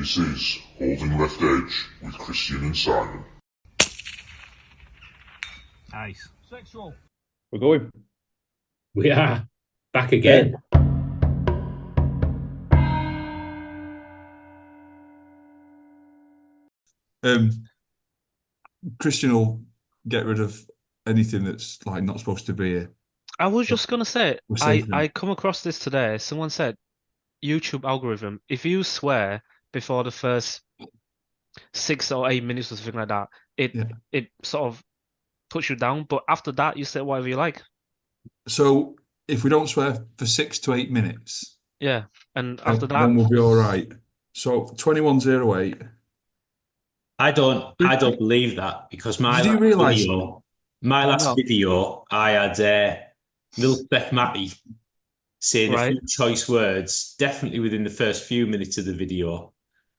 This is Holding Left Edge with Christian and Simon. Nice. Sexual. We're going. We are back again. Christian will get rid of anything that's like not supposed to be here. I was just gonna say, We're saving I come across this today. Someone said YouTube algorithm, if you swear before the first 6 or 8 minutes or something like that, it sort of puts you down. But after that, you say whatever you like. So if we don't swear for 6 to 8 minutes, Yeah, and after that, then we'll be all right. So 2108. I don't believe that because my Did you last realise? video, I had Lil Beth Matty saying a few choice words, definitely within the first few minutes of the video,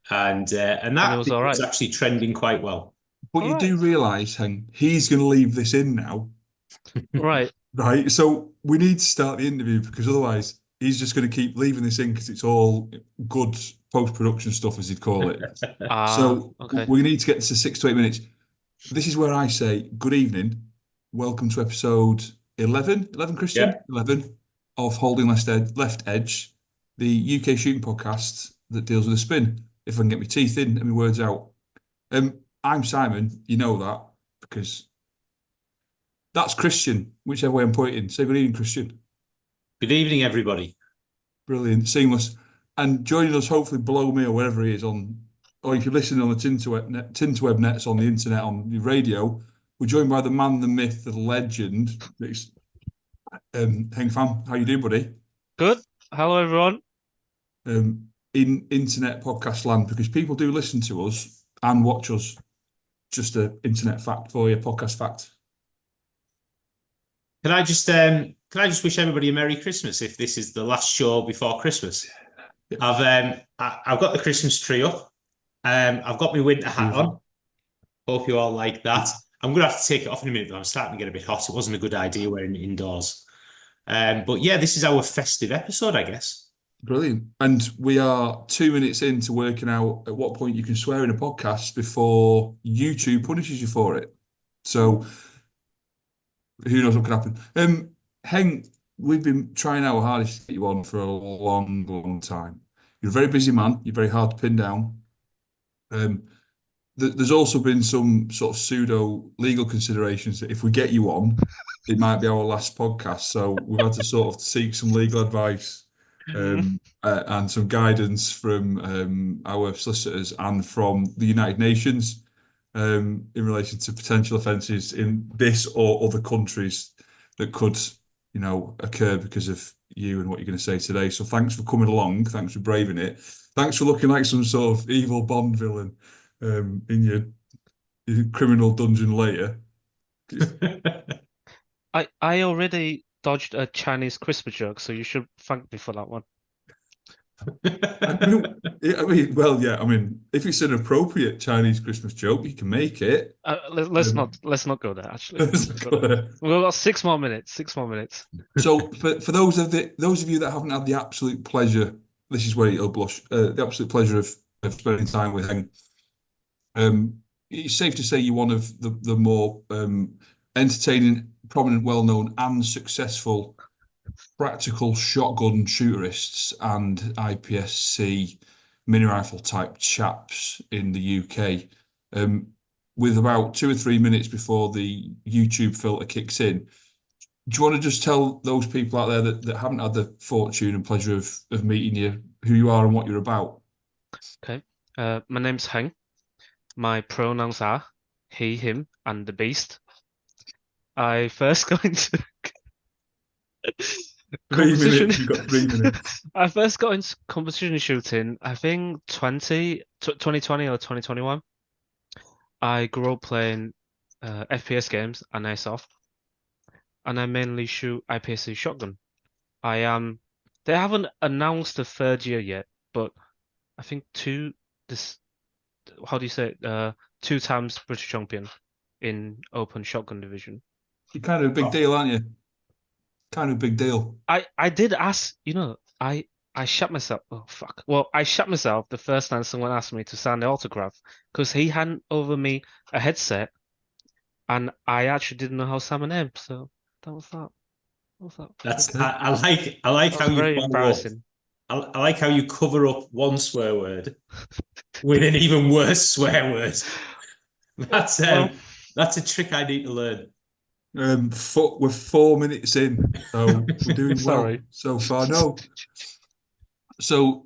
and that was all right. was actually trending quite well. But you do realise, Heng, he's going to leave this in now. Right. Right. So we need to start the interview because otherwise he's just going to keep leaving this in because it's all good post-production stuff, as he'd call it. So we need to get to 6 to 8 minutes. This is where I say, good evening. Welcome to episode 11, Christian? Yeah. 11 of Holding Left Edge, the UK shooting podcast that deals with the spin. If I can get my teeth in and my words out. I'm Simon, you know that, because that's Christian, whichever way I'm pointing. Say good evening, Christian. Good evening, everybody. Brilliant, seamless. And joining us, hopefully below me or wherever he is on, or if you're listening on the Tinterweb nets on the internet, on the radio, we're joined by the man, the myth, the legend. It's Heng Fan. How you doing, buddy? Good. Hello, everyone. In internet podcast land, because people do listen to us and watch us. Just an internet fact for you, podcast fact. Can I just wish everybody a Merry Christmas if this is the last show before Christmas? Yeah. I've got the Christmas tree up. I've got my winter hat on. Hope you all like that. I'm going to have to take it off in a minute, though. I'm starting to get a bit hot. It wasn't a good idea wearing it indoors. But yeah, this is our festive episode, I guess. Brilliant. And we are 2 minutes into working out at what point you can swear in a podcast before YouTube punishes you for it. So who knows what could happen. Heng, we've been trying our hardest to get you on for a long, long time. You're a very busy man. You're very hard to pin down. There's also been some sort of pseudo legal considerations that if we get you on, it might be our last podcast. So we've had to sort of seek some legal advice and some guidance from our solicitors and from the United Nations in relation to potential offences in this or other countries that could, occur because of you and what you're going to say today. So thanks for coming along. Thanks for braving it. Thanks for looking like some sort of evil Bond villain in your criminal dungeon later. I already dodged a Chinese Christmas joke, so you should thank me for that one. I mean, if it's an appropriate Chinese Christmas joke, you can make it. Let's not go there. Actually, we've got 6 more minutes. 6 more minutes. So, for those of you that haven't had the absolute pleasure, this is where you'll blush. The absolute pleasure of spending time with Heng. It's safe to say you're one of the more entertaining, prominent, well-known, and successful practical shotgun shooterists and IPSC mini rifle type chaps in the UK. With about 2 or 3 minutes before the YouTube filter kicks in, do you want to just tell those people out there that haven't had the fortune and pleasure of meeting you, who you are and what you're about? Okay. My name's Heng. My pronouns are he, him, and the beast. I first got into 3 minutes, you've got 3 minutes. I first got into competition shooting, I think 2020 or 2021. I grew up playing FPS games and airsoft, and I mainly shoot IPSC shotgun. They haven't announced the 3rd year yet, but I think 2 times British champion in open shotgun division. You're kind of a big deal, aren't you? Kind of a big deal. I did ask, I I shot myself. Oh fuck. Well, I shot myself the first time someone asked me to sign the autograph because he handed over me a headset and I actually didn't know how to sign my name. So that was that. That was that. That's Okay. I like That how was you very follow up. embarrassing. I like how you cover up one swear word with an even worse swear word. Well, That's a trick I need to learn. We're 4 minutes in, so we're doing well sorry. so far. No, so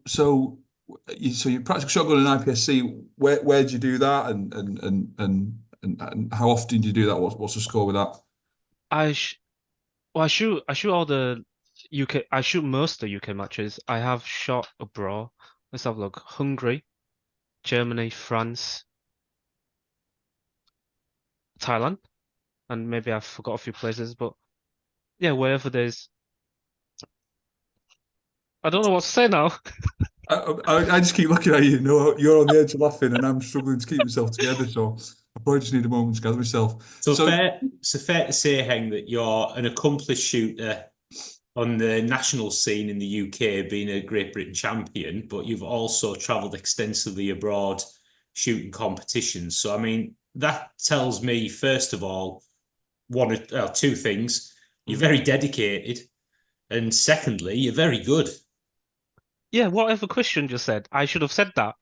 your practical shotgun and IPSC. Where do you do that, and how often do you do that? What's the score with that? I sh well, I shoot all the UK. I shoot most of the UK matches. I have shot abroad. Let's have a look. Hungary, Germany, France, Thailand, and maybe I forgot a few places, but yeah, wherever there's. I don't know what to say now. I just keep looking at you. No, you're on the edge of laughing, and I'm struggling to keep myself together. So I probably just need a moment to gather myself. So fair to say, Heng, that you're an accomplished shooter on the national scene in the UK, being a Great Britain champion, but you've also travelled extensively abroad shooting competitions. So, I mean, that tells me, first of all, two things. You're very dedicated, and secondly, you're very good. Yeah, whatever Christian just said, I should have said that.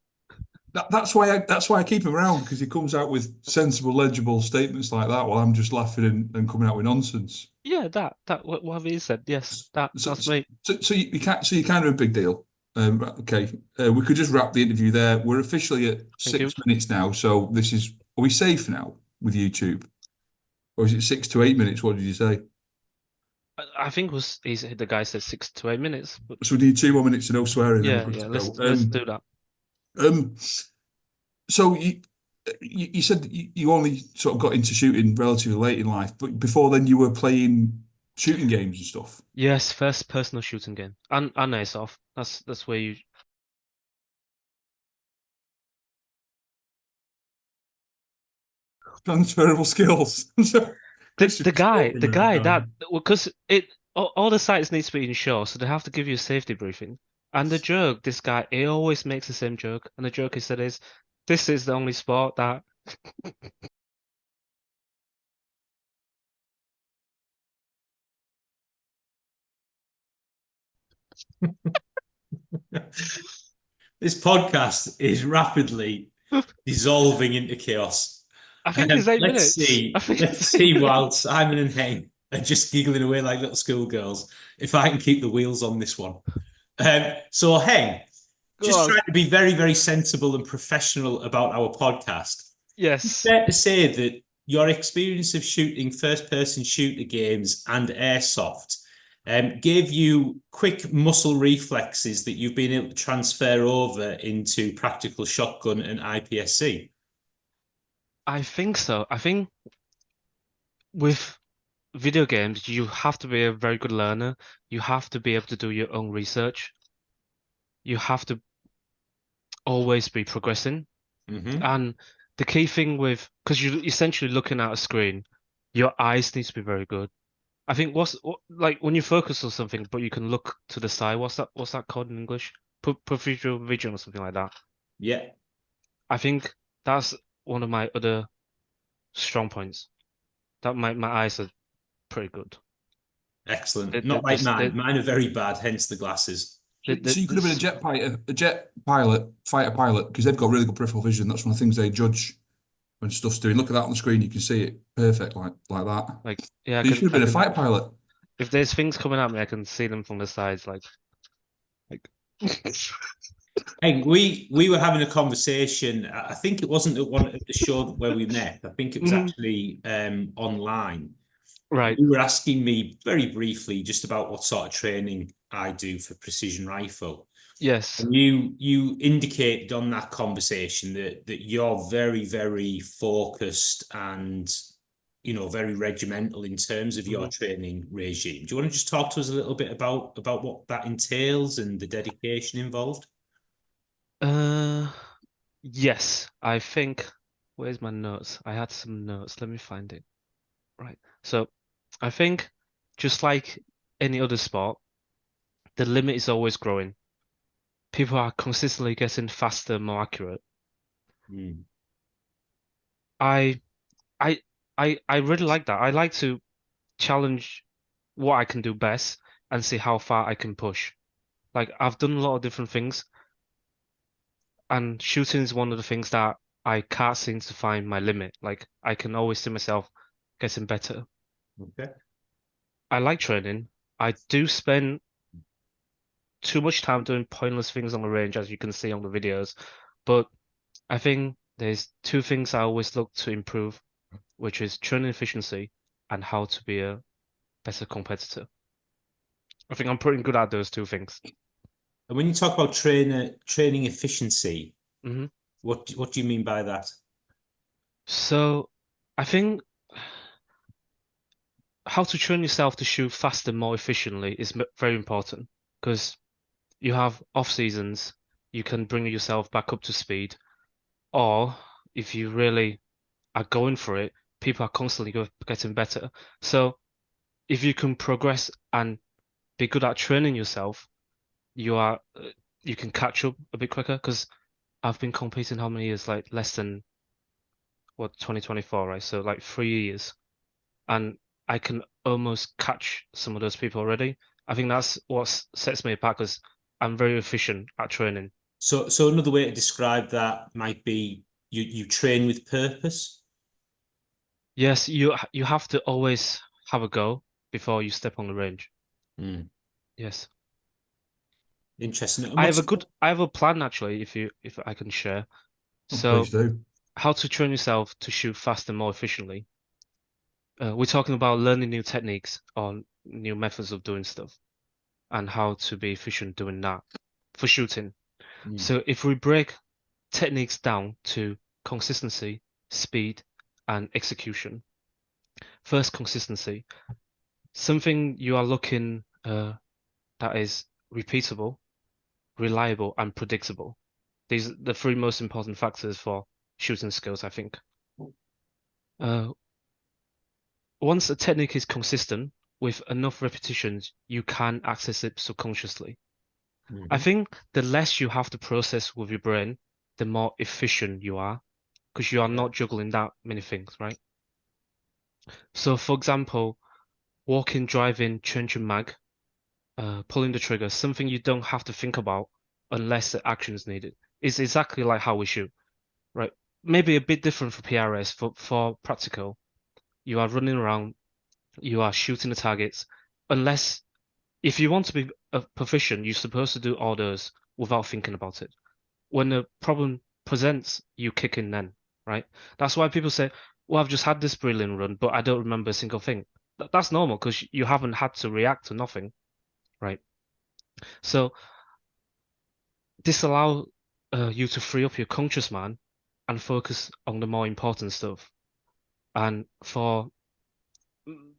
That's why I keep him around because he comes out with sensible, legible statements like that, while I'm just laughing and coming out with nonsense. Yeah, that whatever he said. Yes, So, that's me. you're kind of a big deal. Right, okay, we could just wrap the interview there. We're officially at Thank you. 6 minutes now, so this is. Are we safe now with YouTube, or is it 6 to 8 minutes? What did you say? I think the guy said 6 to 8 minutes, but So we need 2 more minutes to no swearing, then we're yeah, good yeah. to Let's go. let's do that. Um, so you said you only sort of got into shooting relatively late in life, but before then you were playing shooting games and stuff. Yes, first personal shooting game and airsoft. That's where you. Transferable skills. So, Christian The was guy talking the there. guy that because all the sites need to be insured, so they have to give you a safety briefing. And the joke, this guy, he always makes the same joke, and the joke he said is, "This is the only sport that." This podcast is rapidly dissolving into chaos. I think it's 8 minutes. I think Let's it's see, 8 minutes. while Simon and Heng are just giggling away like little schoolgirls, if I can keep the wheels on this one. So, Heng, Go just on. trying to be very, very sensible and professional about our podcast. Yes. Fair to say that your experience of shooting first-person shooter games and airsoft gave you quick muscle reflexes that you've been able to transfer over into practical shotgun and IPSC. I think so. I think with video games, you have to be a very good learner. You have to be able to do your own research. You have to always be progressing. Mm-hmm. And the key thing because you're essentially looking at a screen, your eyes need to be very good. I think like when you focus on something, but you can look to the side. What's that called in English? Peripheral vision or something like that. Yeah, I think that's one of my other strong points. That my eyes are pretty good. excellent. The, Not like the, mine. Mine are very bad, hence the glasses. So you could have been a jet pilot, fighter pilot, because they've got really good peripheral vision. That's one of the things they judge when stuff's doing. Look at that on the screen; you can see it perfect, like that. Like yeah, You should have I been a can fighter pilot. if there's things coming at me, I can see them from the sides. Like Hey, we were having a conversation. I think it wasn't at the show where we met. I think it was Mhm. actually online. Right. You were asking me very briefly just about what sort of training I do for precision rifle. Yes. And you indicated on that conversation that you're very, very focused and very regimental in terms of your Mhm. training regime. Do you want to just talk to us a little bit about what that entails and the dedication involved? Uh, yes. I think. Where's my notes? I had some notes. Let me find it. Right. So, I think just like any other sport, the limit is always growing. people are consistently getting faster, more accurate. Mm. I I really like that. I like to challenge what I can do best and see how far I can push. Like I've done a lot of different things, and shooting is one of the things that I can't seem to find my limit. Like I can always see myself getting better. Okay. I like training. I do spend too much time doing pointless things on the range, as you can see on the videos, but I think there's two things I always look to improve, which is training efficiency and how to be a better competitor. I think I'm pretty good at those two things. And when you talk about training efficiency, hmm what do you mean by that? So I think how to train yourself to shoot faster, more efficiently is very important because you have off seasons, you can bring yourself back up to speed, or if you really are going for it, people are constantly getting better. So if you can progress and be good at training yourself, you can catch up a bit quicker because I've been competing how many years? Like less than what 2024, right? So like 3 years, and I can almost catch some of those people already. I think that's what sets me apart because I'm very efficient at training. So another way to describe that might be you train with purpose. Yes, you have to always have a go before you step on the range. Mm. Yes. Interesting. And I have a plan actually, if I can share. Oh, So please do. how to train yourself to shoot faster, more efficiently. We're talking about learning new techniques or new methods of doing stuff and how to be efficient doing that for shooting. Mm. So if we break techniques down to consistency, speed, and execution. First, consistency. Something you are looking that is repeatable, reliable, and predictable. These are the three most important factors for shooting skills, I think. Uh, Once a technique is consistent with enough repetitions, you can access it subconsciously. I Mhm. think the less you have to process with your brain, the more efficient you are because you are Yeah. not juggling that many things, right? So, for example, walking, driving, changing mag, pulling the trigger, something you don't have to think about unless the action is needed. It's exactly like how we shoot, right? Maybe a bit different for PRS. For practical, you are running around, you are shooting the targets. Unless, if you want to be proficient, you're supposed to do all those without thinking about it. When the problem presents, you kick in then, right? That's why people say, well, I've just had this brilliant run, but I don't remember a single thing. That's normal because you haven't had to react to nothing, right? So this allows you to free up your conscious mind and focus on the more important stuff. And for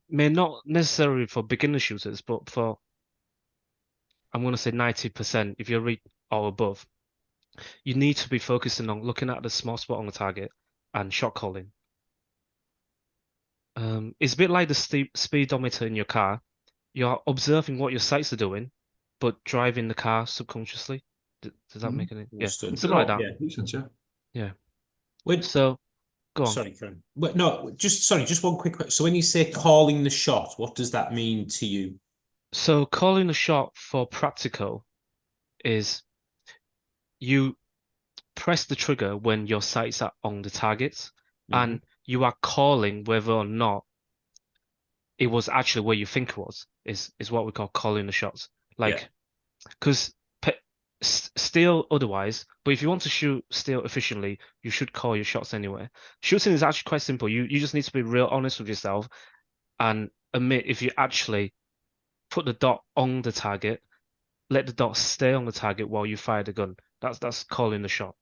may not necessarily for beginner shooters, but for I'm going to say 90%, if you're read or above, you need to be focusing on looking at the small spot on the target and shot calling. It's a bit like the speedometer in your car. You're observing what your sights are doing, but driving the car subconsciously. Does that make any? Yeah, Understood. something like that. Yeah. Makes sense, yeah. Yeah. When, So go on. sorry, Karen. Well, no, just one quick question. So when you say calling the shot, what does that mean to you? So calling a shot for practical is you press the trigger when your sights are on the targets, Mhm. and you are calling whether or not it was actually where you think it was. Is what we call calling the shots. Yeah. Like, because steel otherwise, but if you want to shoot steel efficiently, you should call your shots anyway. Shooting is actually quite simple. You just need to be real honest with yourself and admit if you actually put the dot on the target, let the dot stay on the target while you fire the gun. That's calling the shot.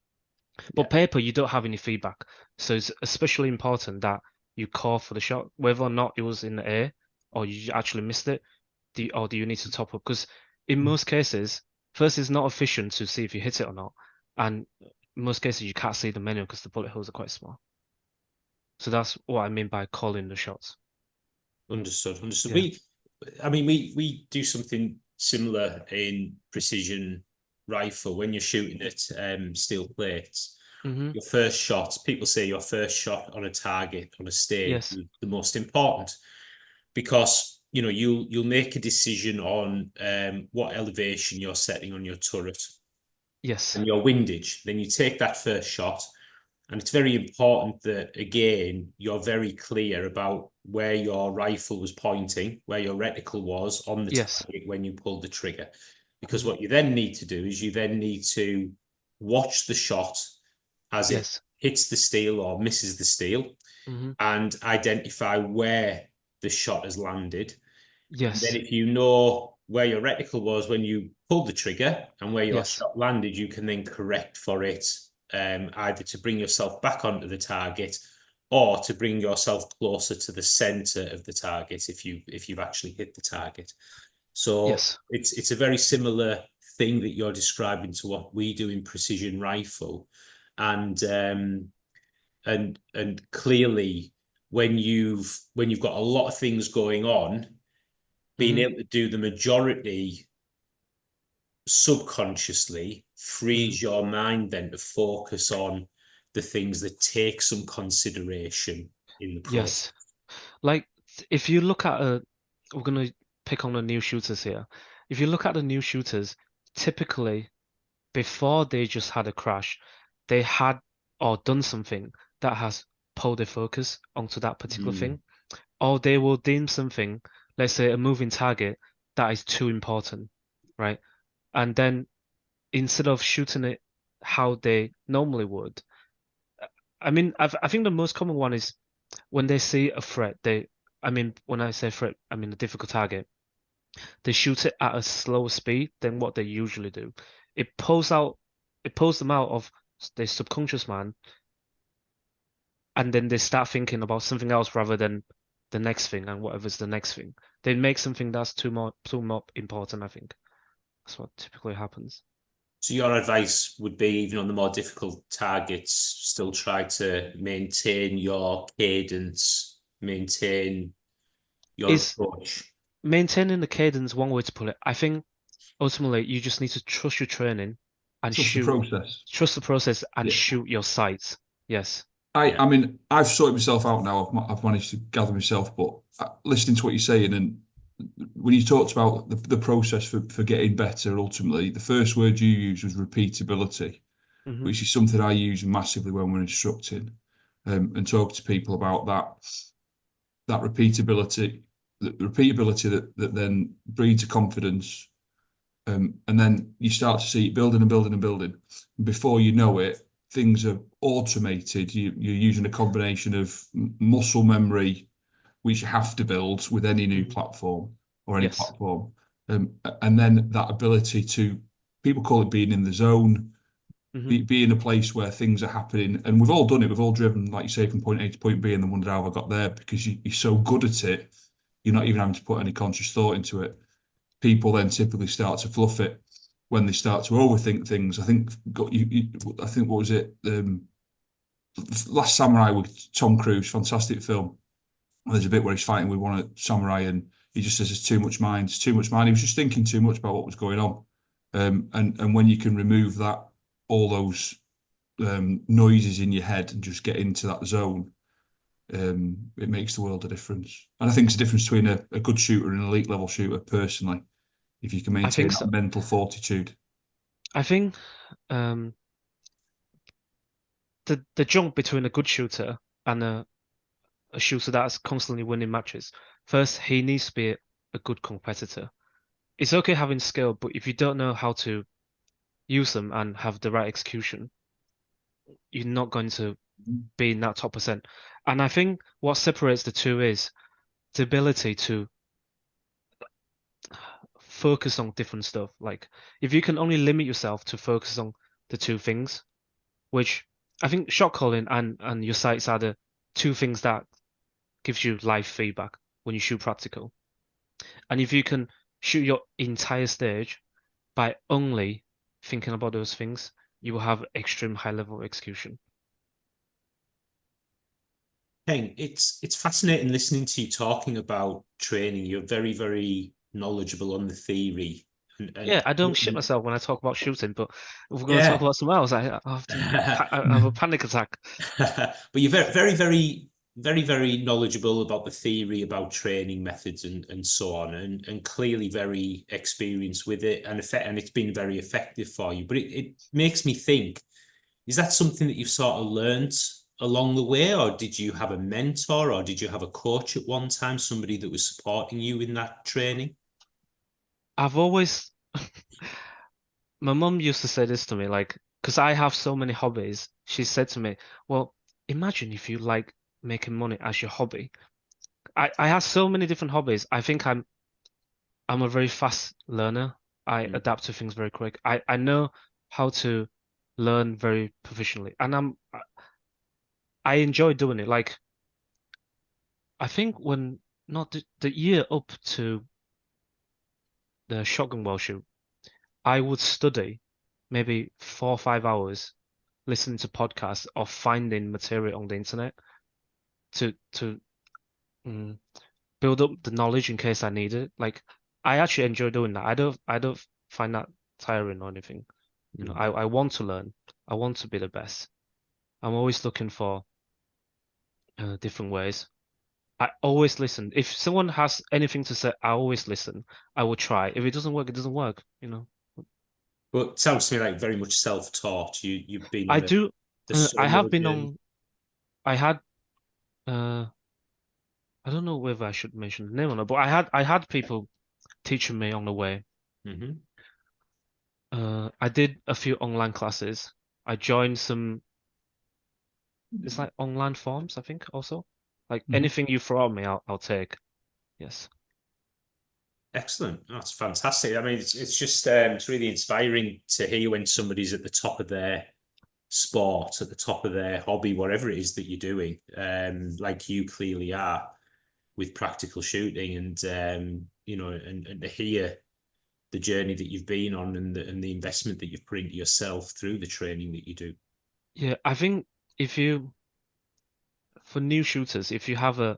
Yeah. But paper, you don't have any feedback. So it's especially important that you call for the shot, whether or not it was in the air or you actually missed it, or do you need to top up? Because in most cases, first it's not efficient to see if you hit it or not. And in most cases you can't see the menu because the bullet holes are quite small. So that's what I mean by calling the shots. Understood. Yeah. We do something similar in precision rifle, when you're shooting at steel plates, Mm-hmm. your first shot, people say your first shot on a target, on a stage, Yes. is the most important, because you'll make a decision on what elevation you're setting on your turret Yes. and your windage. Then you take that first shot, and it's very important that, again, you're very clear about where your rifle was pointing, where your reticle was on the Yes. target when you pulled the trigger. Because what you then need to do is you then need to watch the shot as it Yes. hits the steel or misses the steel, Mm-hmm. and identify where the shot has landed. And then Yes. if you know where your reticle was when you pulled the trigger and where your Yes. shot landed, you can then correct for it, either to bring yourself back onto the target or to bring yourself closer to the center of the target if you've actually hit the target. So Yes. it's a very similar thing that you're describing to what we do in precision rifle. And clearly, when you've got a lot of things going on, being Mm-hmm. able to do the majority subconsciously frees your mind then to focus on the things that take some consideration in the process. Yes. Like if you look at we're gonna pick on the new shooters here. If you look at the new shooters, typically before they just had a crash, they had or done something that has pulled their focus onto that particular thing, or they will deem something, let's say a moving target, that is too important, right? And then instead of shooting it how they normally would, I mean, I think the most common one is when they see a threat, I mean, when I say threat, I mean a difficult target, they shoot it at a slower speed than what they usually do. It pulls them out of their subconscious mind, and then they start thinking about something else rather than the next thing and whatever's the next thing. They make something that's too more important, I think. That's what typically happens. So your advice would be, even on the more difficult targets, still try to maintain your cadence, maintain your Is approach. maintaining the cadence one way to put it. I think ultimately you just need to trust your training and Trust the shoot. process. Trust the process and Yeah. shoot your sights. Yes. I mean, I've sorted myself out now. I've managed to gather myself, but listening to what you're saying, and when you talked about the process for getting better, ultimately, the first word you used was repeatability, Mm-hmm. which is something I use massively when we're instructing, and talk to people about that repeatability, the repeatability that then breeds a confidence, and then you start to see it building and building and building. And before you know it, things are automated. You're using a combination of muscle memory, which you have to build with any new platform or any Yes. platform, and then that ability to, people call it being in the zone, Mm-hmm. be in a place where things are happening. And we've all done it. We've all driven, like you say, from point A to point B and then wondered how I got there, because you're so good at it, you're not even having to put any conscious thought into it. People then typically start to fluff it when they start to overthink things. I think I think what was it? Last Samurai with Tom Cruise, fantastic film. There's a bit where he's fighting with one of the samurai, and he just says it's too much mind. It's too much mind. He was just thinking too much about what was going on. And when you can remove that, all those noises in your head, and just get into that zone, it makes the world a difference. And I think it's the difference between a good shooter and an elite level shooter, personally, if you can I maintain think that so. mental fortitude. I think the jump between a good shooter and a shooter that's constantly winning matches. First, he needs to be a good competitor. It's okay having skill, but if you don't know how to use them and have the right execution, you're not going to be in that top percent. And I think what separates the two is the ability to focus on different stuff. Like if you can only limit yourself to focus on the two things, which I think shot calling and your sights are the two things that gives you live feedback when you shoot practical. And if you can shoot your entire stage by only thinking about those things, you will have extreme high level execution. Heng, it's fascinating listening to you talking about training. You're very, very knowledgeable on the theory Yeah, I don't shit myself when I talk about shooting, but if we're going to talk about something else, I have a panic attack. But you're very knowledgeable about the theory, about training methods and so on, and clearly very experienced with it, and it's been very effective for you. But it makes me think, is that something that you've sort of learned along the way, or did you have a mentor, or did you have a coach at one time, somebody that was supporting you in that training? I've always, my mum used to say this to me, like, because I have so many hobbies. She said to me, well, imagine if you like making money as your hobby. I have so many different hobbies. I think I'm a very fast learner. I adapt to things very quick. I know how to learn very proficiently, and I enjoy doing it. Like, I think when not the year up to the shotgun weld shoot, I would study maybe 4 or 5 hours listening to podcasts or finding material on the internet to build up the knowledge in case I need it. Like, I actually enjoy doing that. I don't find that tiring or anything. You know, I want to learn. I want to be the best. I'm always looking for different ways. I always listen. If someone has anything to say, I always listen. I will try. If it doesn't work, it doesn't work, you know. But it sounds to me like very much self-taught. You've been I on do. the I have solo been journey. on. I had. I don't know whether I should mention the name or not, but I had people teaching me on the way. Hmm. I did a few online classes. I joined some. It's like online forums, I think, also. Like anything you throw at me, I'll take. Yes. Excellent. That's fantastic. I mean, it's just it's really inspiring to hear when somebody's at the top of their sport, at the top of their hobby, whatever it is that you're doing, like you clearly are with practical shooting, and and to hear the journey that you've been on, and the investment that you've put into yourself through the training that you do. Yeah, I think if you, for new shooters, if you have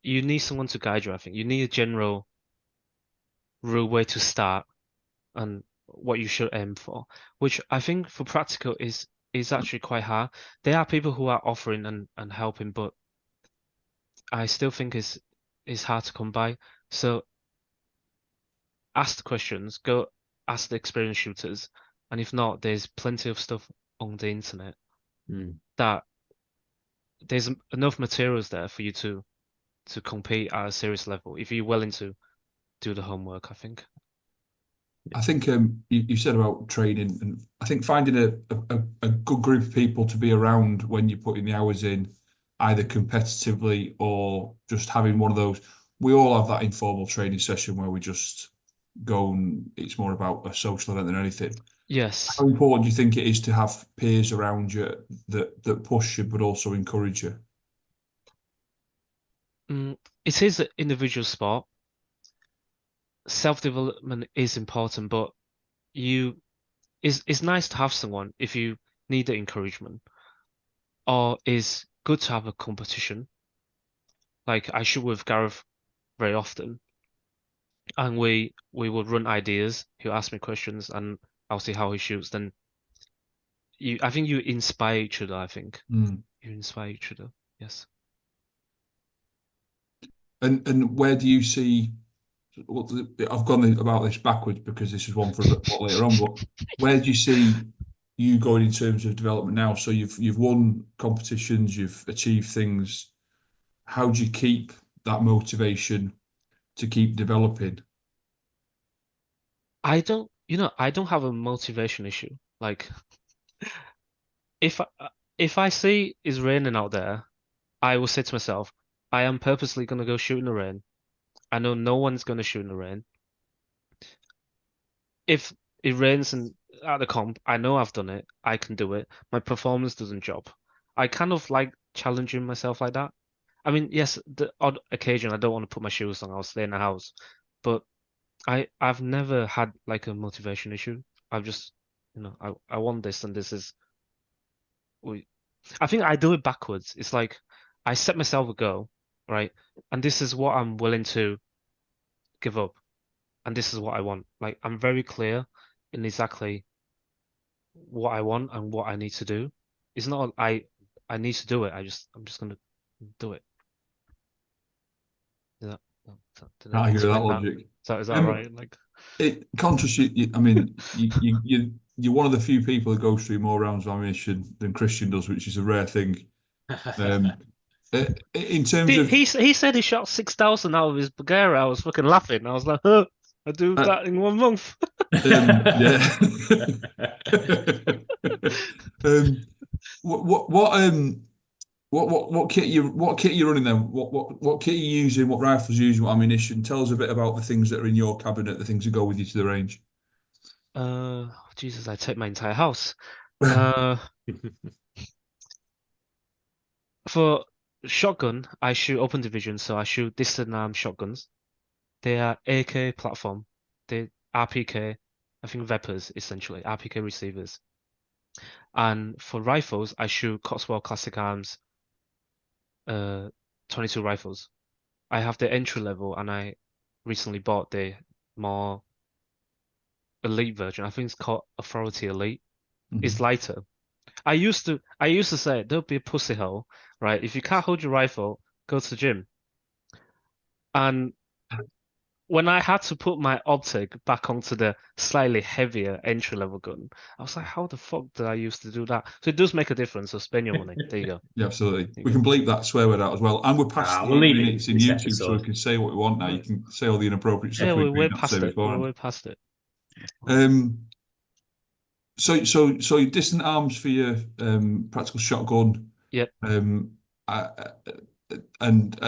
you need someone to guide you, I think. You need a general rule where to start and what you should aim for, which I think for practical is actually quite hard. There are people who are offering and helping, but I still think is hard to come by. So ask the questions, go ask the experienced shooters, and if not, there's plenty of stuff on the internet that there's enough materials there for you to compete at a serious level if you're willing to do the homework, I think. I think you said about training, and I think finding a good group of people to be around when you're putting the hours in, either competitively or just having one of those. We all have that informal training session where we just go, and it's more about a social event than anything. Yes. How important do you think it is to have peers around you that push you but also encourage you? It is an individual sport. Self-development is important, but it's nice to have someone if you need the encouragement, or is good to have a competition. Like I shoot with Gareth very often, and we would run ideas. He'll ask me questions, and I'll see how he shoots. Then I think you inspire each other. I think you inspire each other. Yes. And where do you see? Well, I've gone about this backwards because this is one for a bit later on. But where do you see you going in terms of development now? So you've won competitions, you've achieved things. How do you keep that motivation to keep developing? I don't have a motivation issue. Like if I, if I see it's raining out there, I will say to myself, I am purposely gonna go shoot in the rain. I know no one's gonna shoot in the rain. If it rains and at the comp, I know I've done it. I can do it. My performance doesn't drop. I kind of like challenging myself like that. I mean, yes, the odd occasion I don't want to put my shoes on. I'll stay in the house, but I've never had like a motivation issue. I've just, I want this and this is we. I think I do it backwards. It's like I set myself a goal, right? And this is what I'm willing to give up. and this is what I want. Like I'm very clear in exactly what I want and what I need to do. It's not I need to do it. I'm just gonna do it. Is that, did I I agree with that explain that? logic. Is that Um, right? Like Contrast, I mean, you're one of the few people who goes through more rounds of ammunition than Christian does, which is a rare thing. Um, in terms of, he said he shot 6,000 out of his Bulgaria. I was fucking laughing. I was like, huh, I do uh, that in 1 month. yeah. um, what kit you running then? What kit are you using? What rifles you using? What ammunition? Tell us a bit about the things that are in your cabinet, the things that go with you to the range. Jesus, I take my entire house. Uh, for shotgun, I shoot open division, so I shoot distant arm shotguns. They are AK platform. They RPK, I think Vepers essentially, RPK receivers. And for rifles, I shoot Cotswold Classic Arms 22 rifles. I have the entry level and I recently bought the more elite version. I think it's called Authority Elite. It's lighter. I used to say don't be a pussy hole, right? If you can't hold your rifle, go to the gym. And when I had to put my optic back onto the slightly heavier entry level gun, I was like, how the fuck did I used to do that? So it does make a difference. So spend your money. There you go. Yeah, absolutely. There We you can go. bleep that swear word out as well. And we're past the We'll leave it minutes in this YouTube, so we episode. can say what we want now. You can say all the inappropriate Yeah, stuff we we're way agreed not to past say it. We're beforehand. way past it. So your distant arms for your practical shotgun, Yep. uh, and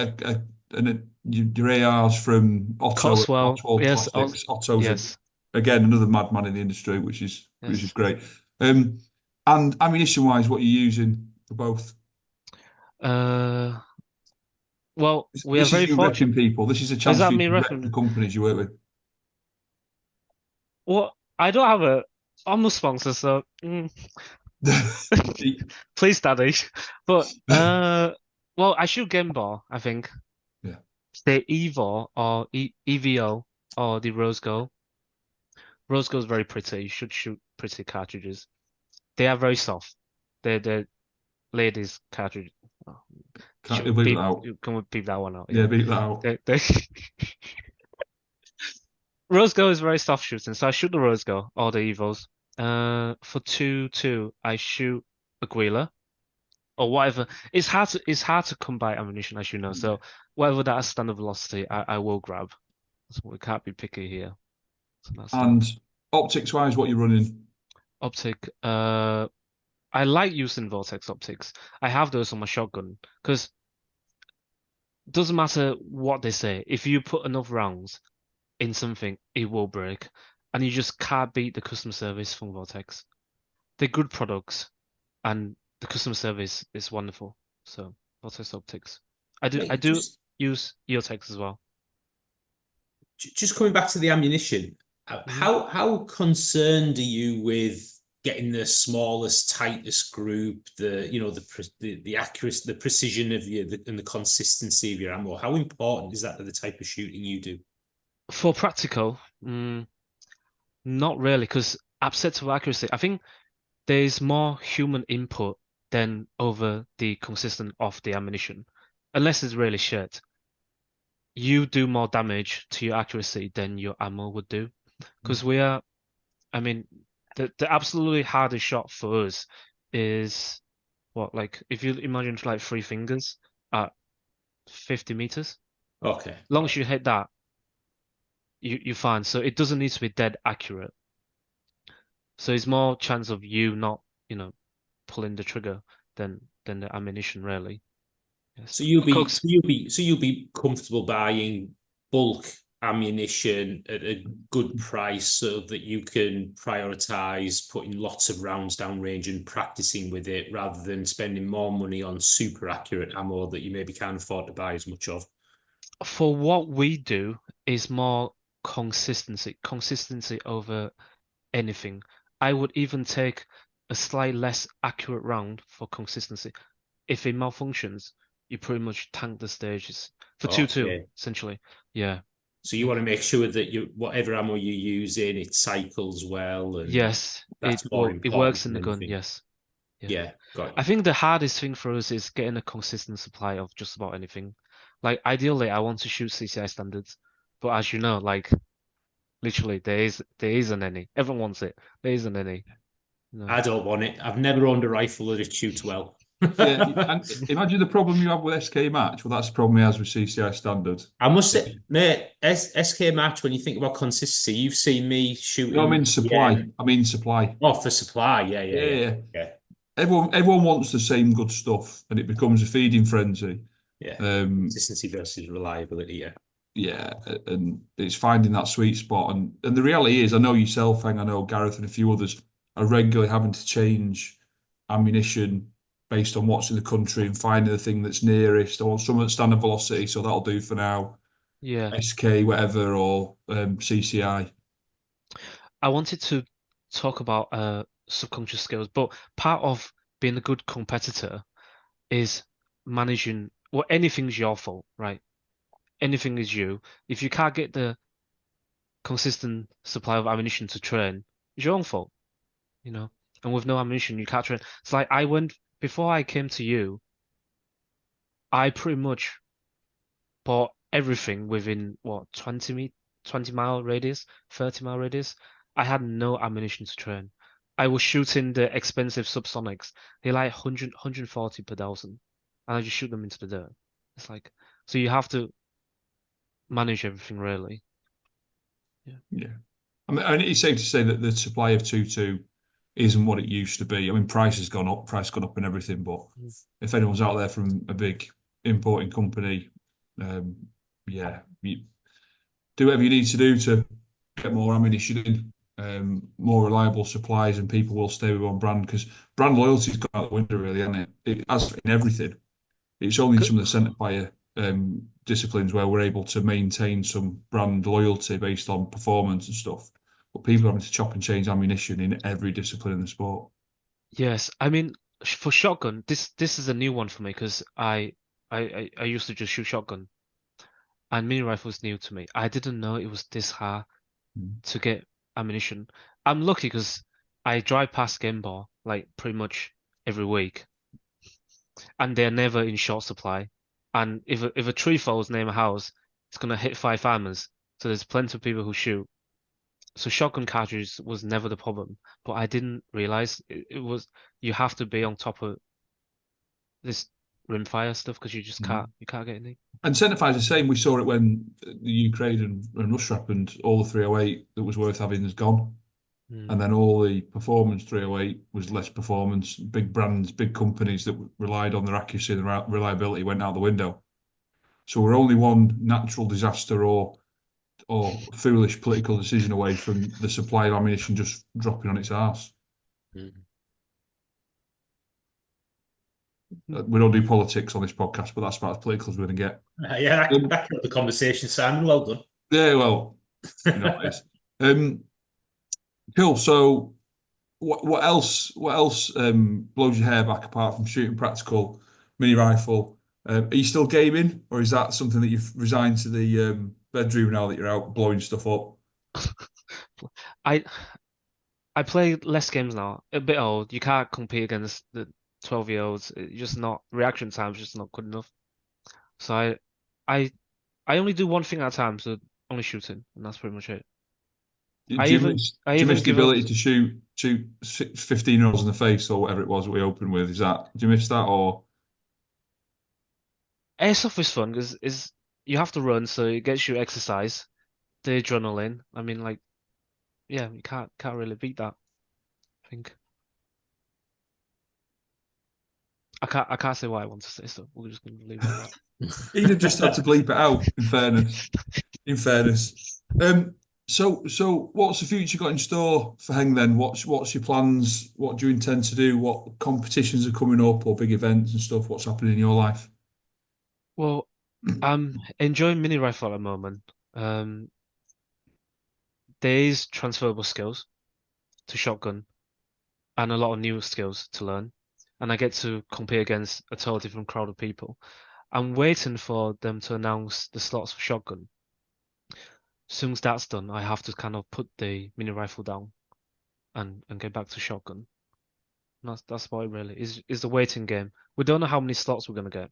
your ARs from Otto, Cotswold. Otto Yes. Classics. Otto's Yes. again another madman in the industry, which is Yes. great. And ammunition wise, what you're using for both? Well, we are This is very you fortunate. repping people. This is a Is chance that for you me to rep the referencing? companies you work with. Well, I don't have a almost sponsor, so please, Daddy. But well, I shoot Game Ball, I think. Yeah. The Evo or EVO or the Rose Gold. Rose Gold is very pretty. You should shoot pretty cartridges. They are very soft. They're ladies cartridge. Oh, Can't you beat that out? can we beep that one out? Yeah, Yeah. beat that out. They Rose Gold is very soft shooting, so I shoot the Rose Gold or the Evos. For 2-2, I shoot Aguila or whatever. It's hard to come by ammunition, as you know. So whatever that standard velocity, I will grab. So we can't be picky here. So that's that. And optics wise, what you're running? Optic. I like using Vortex optics. I have those on my shotgun because it doesn't matter what they say. If you put enough rounds in something, it will break, and you just can't beat the customer service from Vortex. They're good products, and the customer service is wonderful. So Vortex optics. I Mate, do use EOTech as well. just coming back to the ammunition, how concerned are you with getting the smallest, tightest group, the accuracy, the precision of and the consistency of your ammo? How important is that to the type of shooting you do? For practical, not really, because upset of accuracy, I think there's more human input than over the consistent of the ammunition, unless it's really shit. You do more damage to your accuracy than your ammo would do, because I mean, the absolutely hardest shot for us is what, like if you imagine like 3 fingers at 50 meters. Okay. As long as you hit that, you're fine. So it doesn't need to be dead accurate. So it's more chance of you not, pulling the trigger than the ammunition really. Yes. So you'll be comfortable buying bulk ammunition at a good price so that you can prioritize putting lots of rounds down range and practicing with it rather than spending more money on super accurate ammo that you maybe can't afford to buy as much of. For what we do is more consistency over anything. I would even take a slightly less accurate round for consistency. If it malfunctions, you pretty much tank the stages for 2-2, Okay. essentially. Yeah. So you want to make sure that whatever ammo you're using, it cycles well, and Yes, that's more it important works in than the gun. anything. Yes. Yeah. Yeah, got I you. think the hardest thing for us is getting a consistent supply of just about anything. Like ideally, I want to shoot CCI standards, but as you know, like literally there isn't any. Everyone wants it. There isn't any. No. I don't want it. I've never owned a rifle that it shoots well. Yeah, and imagine the problem you have with SK Match. Well, that's the problem he has with CCI standard. I must say, mate, SK Match, when you think about consistency, you've seen me No, I shooting. mean supply. I mean supply. Oh, for supply. Yeah, yeah, Yeah, yeah. yeah. Yeah, Everyone wants the same good stuff, and it becomes a feeding frenzy. yeah. Um, Consistency versus reliability. Yeah. yeah, and it's finding that sweet spot. And the reality is, I know yourself, Heng, I know Gareth and a few others are regularly having to change ammunition based on what's in the country and finding the thing that's nearest. I want some at standard velocity, so that'll do for now. Yeah. SK, whatever, or CCI. I wanted to talk about subconscious skills, but part of being a good competitor is managing, well, anything's your fault, right? Anything is you. If you can't get the consistent supply of ammunition to train, it's your own fault, you know? And with no ammunition, you can't train. It's like before I came to you, I pretty much bought everything within what, 20-mile radius, 30-mile radius. I had no ammunition to train. I was shooting the expensive subsonics. They're like 140 per thousand. And I just shoot them into the dirt. It's like, so you have to manage everything really. Yeah. I mean, it's safe to say that the supply of 2.2 isn't what it used to be. I mean, price has gone up, and everything, but if anyone's out there from a big importing company, yeah, you do whatever you need to do to get more ammunition in, more reliable supplies, and people will stay with one brand because brand loyalty's gone out the window, really, hasn't it? It has in everything. It's only in some of the centre fire disciplines where we're able to maintain some brand loyalty based on performance and stuff. But people are having to chop and change ammunition in every discipline in the sport. Yes, I mean for shotgun, this is a new one for me because I used to just shoot shotgun, and mini rifle was new to me. I didn't know it was this hard to get ammunition. I'm lucky because I drive past Game Bar like pretty much every week, and they're never in short supply. And if a tree falls near my house, it's gonna hit 5 hammers. So there's plenty of people who shoot. So shotgun cartridges was never the problem, but I didn't realize it was you have to be on top of this rimfire stuff because you just can't get any. And centre-fire's the same. We saw it when the Ukraine and Russia happened. All the 308 that was worth having is gone. And then all the performance 308 was less performance. Big brands, big companies that relied on their accuracy and reliability went out the window. So we're only one natural disaster or foolish political decision away from the supply of ammunition just dropping on its arse. We don't do politics on this podcast, but that's about as political as we're going to get. Yeah, that killed the conversation, Simon. Well done. Yeah, well, you know what it is. Cool. So, what else? What else blows your hair back apart from shooting practical mini rifle? Are you still gaming, or is that something that you've resigned to the bedroom now that you're out blowing stuff up? I play less games now. A bit old. You can't compete against the 12-year-olds. It's just not reaction time's just not good enough. So I only do one thing at a time. So only shooting, and that's pretty much it. Do you miss the ability to shoot 15-year-olds in the face or whatever it was that we opened with? Do you miss that or? Airsoft is fun because you have to run, so it gets you exercise, the adrenaline. I mean, like, yeah, you can't really beat that. I think I can't say what I want to say, so we're just gonna leave it at that. He'd have just had to bleep it out. In fairness. So what's the future got in store for Heng then? What's your plans? What do you intend to do? What competitions are coming up or big events and stuff? What's happening in your life? Well, I'm enjoying mini rifle at the moment. There is transferable skills to shotgun and a lot of new skills to learn, and I get to compete against a totally different crowd of people. I'm waiting for them to announce the slots for shotgun soon as that's done, I have to kind of put the mini rifle down and get back to shotgun. And that's about it really. Is the waiting game. We don't know how many slots we're gonna get.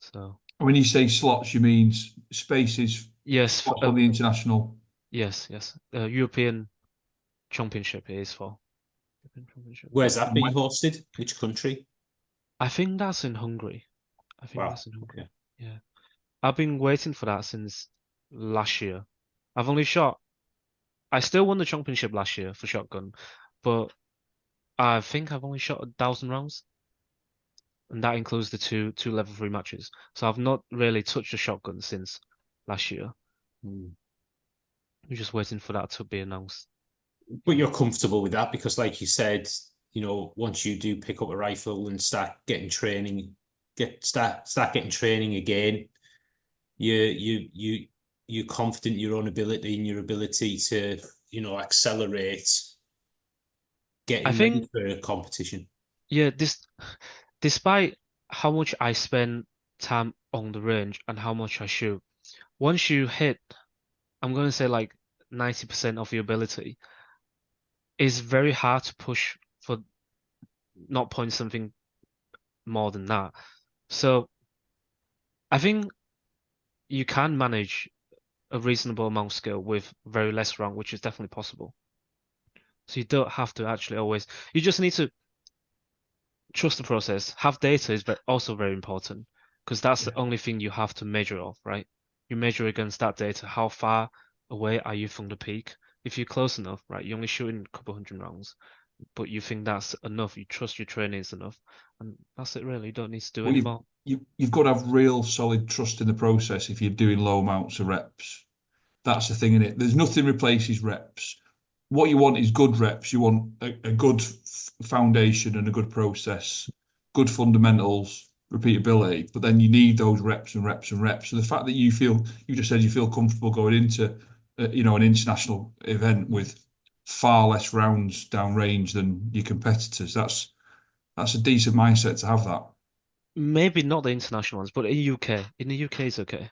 So When you say slots, you mean spaces, yes, slots on the international. yes. European Championship it is for. European Championship. Where's that being hosted? Which country? I think that's in Hungary. I think Wow. that's in Hungary. Okay. Yeah. I've been waiting for that since last year. I've only shot. I still won the championship last year for shotgun, but I think I've only shot 1,000 rounds, and that includes the two level 3 matches. So I've not really touched a shotgun since last year. Hmm. I'm just waiting for that to be announced. But you're comfortable with that because, like you said, once you do pick up a rifle and start getting training, start getting training again, you're confident in your own ability and your ability to, accelerate I getting ready think, for a competition. yeah, despite how much I spend time on the range and how much I shoot, once you hit, I'm going to say like 90% of your ability, it's very hard to push for not point something more than that. So I think you can manage a reasonable amount of skill with very less rank, which is definitely possible. So you don't have to actually always, you just need to trust the process. Have data is also very important because that's the only thing you have to measure off, right? You measure against that data. How far away are you from the peak? If you're close enough, right, you're only shooting a couple hundred rounds, but you think that's enough, you trust your training is enough, and that's it really. You don't need to do Well, any more. you've got to have real solid trust in the process if you're doing low amounts of reps. That's the thing in it. There's nothing replaces reps. What you want is good reps. You want a good foundation and a good process, good fundamentals, repeatability. But then you need those reps and reps and reps. So the fact that you just said you feel comfortable going into, an international event with far less rounds down range than your competitors, that's a decent mindset to have that. Maybe not the international ones, but in the UK it's okay.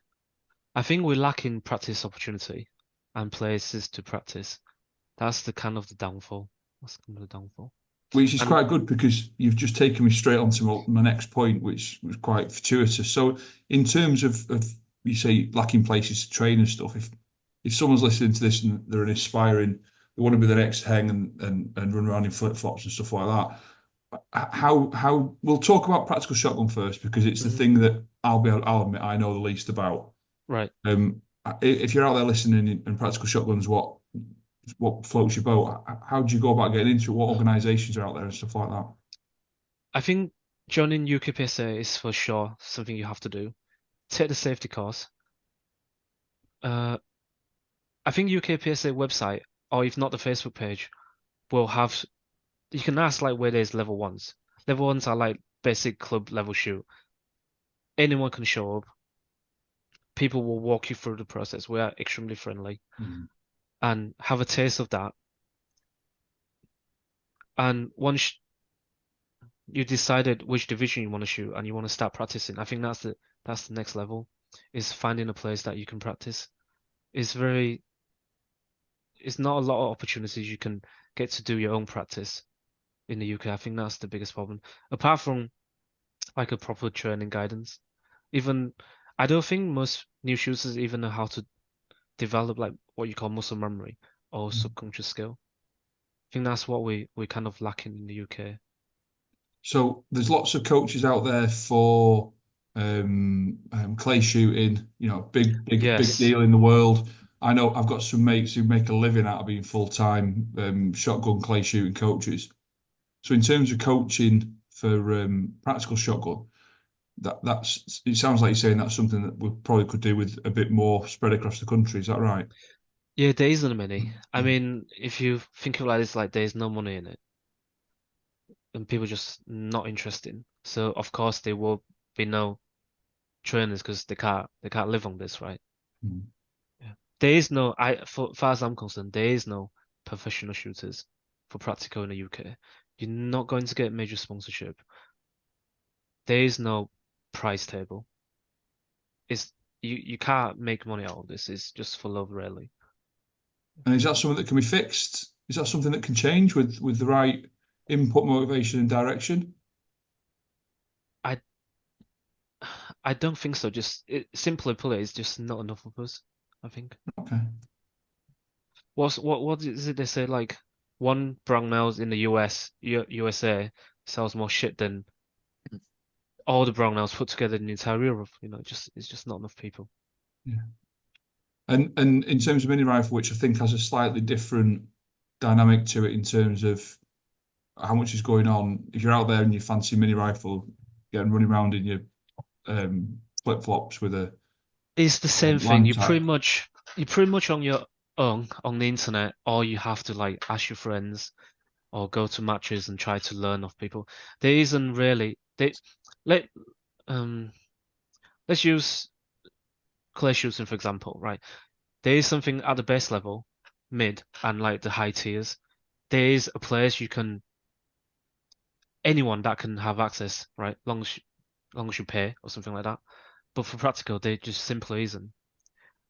I think we're lacking practice opportunity and places to practice. That's the kind of the downfall. That's kind of the downfall. Which is And quite good because you've just taken me straight on to my next point, which was quite fortuitous. So, in terms of you say lacking places to train and stuff, if someone's listening to this and they're an aspiring, they want to be the next Heng and run around in flip flops and stuff like that. How we'll talk about practical shotgun first because it's the Mhm. thing that I'll admit I know the least about. Right. If you're out there listening and practical shotguns, what floats your boat? How do you go about getting into it? What organisations are out there and stuff like that? I think joining UKPSA is for sure something you have to do. Take the safety course. Uh, I think UKPSA website, or if not the Facebook page, will have, you can ask like where there's level ones. Level ones are like basic club level shoot. Anyone can show up. People will walk you through the process. We are extremely friendly and have a taste of that. And once you decided which division you want to shoot and you want to start practicing, I think that's the next level, is finding a place that you can practice. It's not a lot of opportunities you can get to do your own practice in the UK. I think that's the biggest problem. Apart from like a proper training guidance. Even I don't think most new shooters even know how to develop like what you call muscle memory or subconscious skill. I think that's what we kind of lacking in the UK. So there's lots of coaches out there for clay shooting, big Yes. deal in the world. I know I've got some mates who make a living out of being full-time shotgun clay shooting coaches. So in terms of coaching for practical shotgun, that's it sounds like you're saying that's something that we probably could do with a bit more spread across the country. Is that right? Yeah, there isn't many. I mean, if you think of it like this, like there's no money in it, and people just not interested. So of course there will be no trainers because they can't live on this, right? Mm. Yeah. There is no, for far as I'm concerned, there is no professional shooters for practical in the UK. You're not going to get major sponsorship. There is no price table. It's you can't make money out of this. It's just for love, really. And is that something that can be fixed? Is that something that can change with the right input, motivation, and direction? I don't think so. Simply put, it's just not enough of us, I think. Okay. What is it they say, like one brown nose in the USA sells more shit than all the brown nose put together in the entire Europe. It's just not enough people. Yeah. And in terms of mini rifle, which I think has a slightly different dynamic to it in terms of how much is going on. If you're out there and you fancy mini rifle, getting running around in your flip flops with a It's the same thing. land tag. You're pretty much on your own on the internet, or you have to like ask your friends or go to matches and try to learn off people. There isn't really let let's use clay shooting for example, right? There is something at the base level, mid, and like the high tiers. There is a place anyone that can have access, right? Long as you pay or something like that. But for practical, there just simply isn't.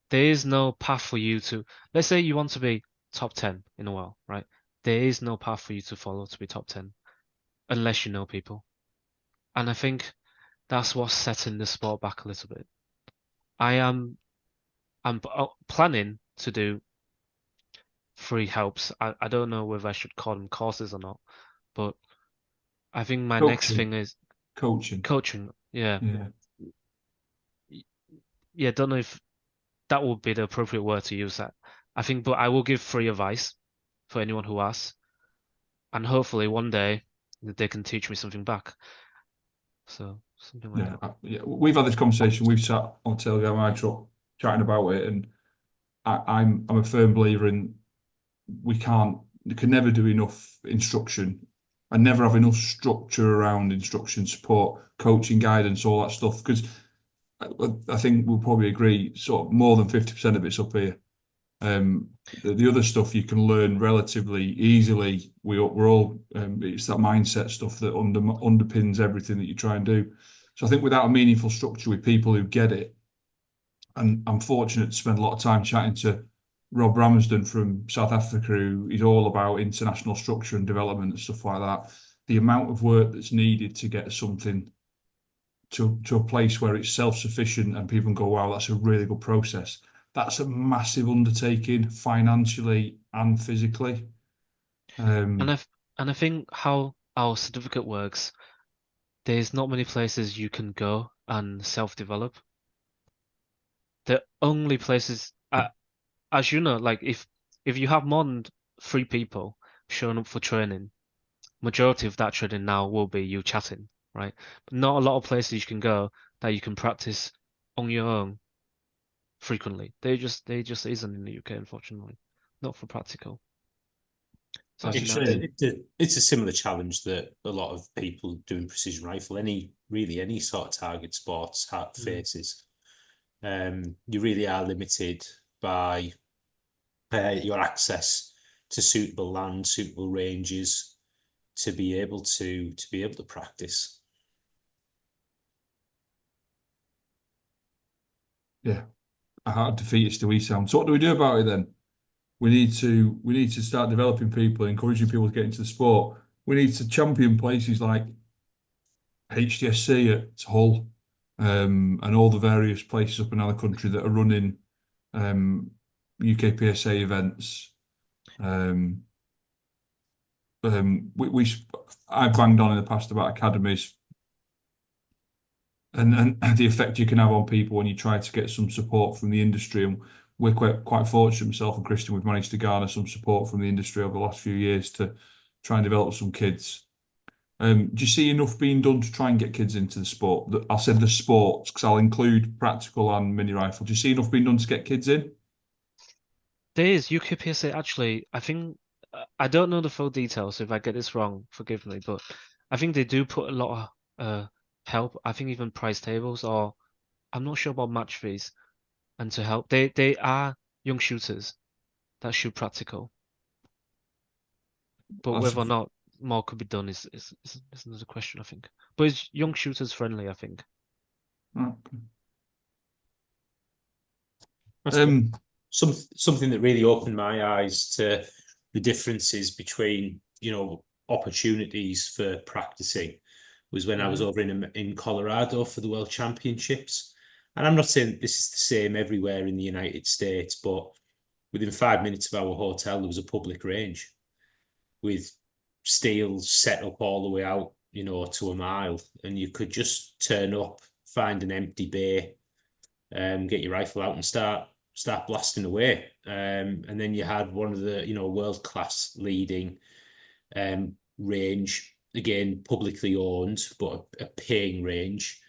There is no path for you to, let's say you want to be top 10 in a while, right? There is no path for you to follow to be top 10 unless you know people. And I think that's what's setting the sport back a little bit. I'm planning to do free helps. I don't know whether I should call them courses or not, but I think my next thing is coaching. Yeah. Yeah, don't know if that would be the appropriate word to use that. I think, but I will give free advice for anyone who asks, and hopefully one day they can teach me something back. So something like that. Yeah, we've had this conversation. We've sat on tailgate of my truck chatting about it, and I'm a firm believer in we can never do enough instruction and never have enough structure around instruction, support, coaching, guidance, all that stuff. Because I think we'll probably agree, sort of more than 50% of it's up here. The other stuff you can learn relatively easily. We're all it's that mindset stuff that underpins everything that you try and do. So I think without a meaningful structure with people who get it, and I'm fortunate to spend a lot of time chatting to Rob Ramsden from South Africa, who is all about international structure and development and stuff like that. The amount of work that's needed to get something to a place where it's self-sufficient and people can go, wow, that's a really good process. That's a massive undertaking financially and physically. And I think how our certificate works, there's not many places you can go and self-develop. The only places, as you know, like if you have more than 3 people showing up for training, majority of that training now will be you chatting, right? But not a lot of places you can go that you can practice on your own frequently. They just isn't in the UK, unfortunately. Not for practical. So It's a similar challenge that a lot of people doing precision rifle, really any sort of target sports faces. You really are limited by your access to suitable land, suitable ranges to be able to practice. Yeah, how defeatist do we sound? So what do we do about it then? We need to start developing people, encouraging people to get into the sport. We need to champion places like HDSC at Hull, and all the various places up and down the country that are running UKPSA events. I've banged on in the past about academies and the effect you can have on people when you try to get some support from the industry. And we're quite fortunate, myself and Christian, we've managed to garner some support from the industry over the last few years to try and develop some kids. Do you see enough being done to try and get kids into the sport? I said the sports because I'll include practical and mini rifle. Do you see enough being done to get kids in? There is UKPSA actually. I think I don't know the full details. If I get this wrong, forgive me. But I think they do put a lot of help. I think even prize tables, or I'm not sure about match fees, and to help. They are young shooters that shoot practical, but whether or not more could be done is another question, I think. But it's young shooters friendly, I think. Okay. Something that really opened my eyes to the differences between, opportunities for practicing was when I was over in Colorado for the World Championships. And I'm not saying this is the same everywhere in the United States, but within 5 minutes of our hotel, there was a public range with steels set up all the way out, to a mile. And you could just turn up, find an empty bay, get your rifle out and start blasting away. And then you had one of the, world-class leading range, again, publicly owned, but a paying range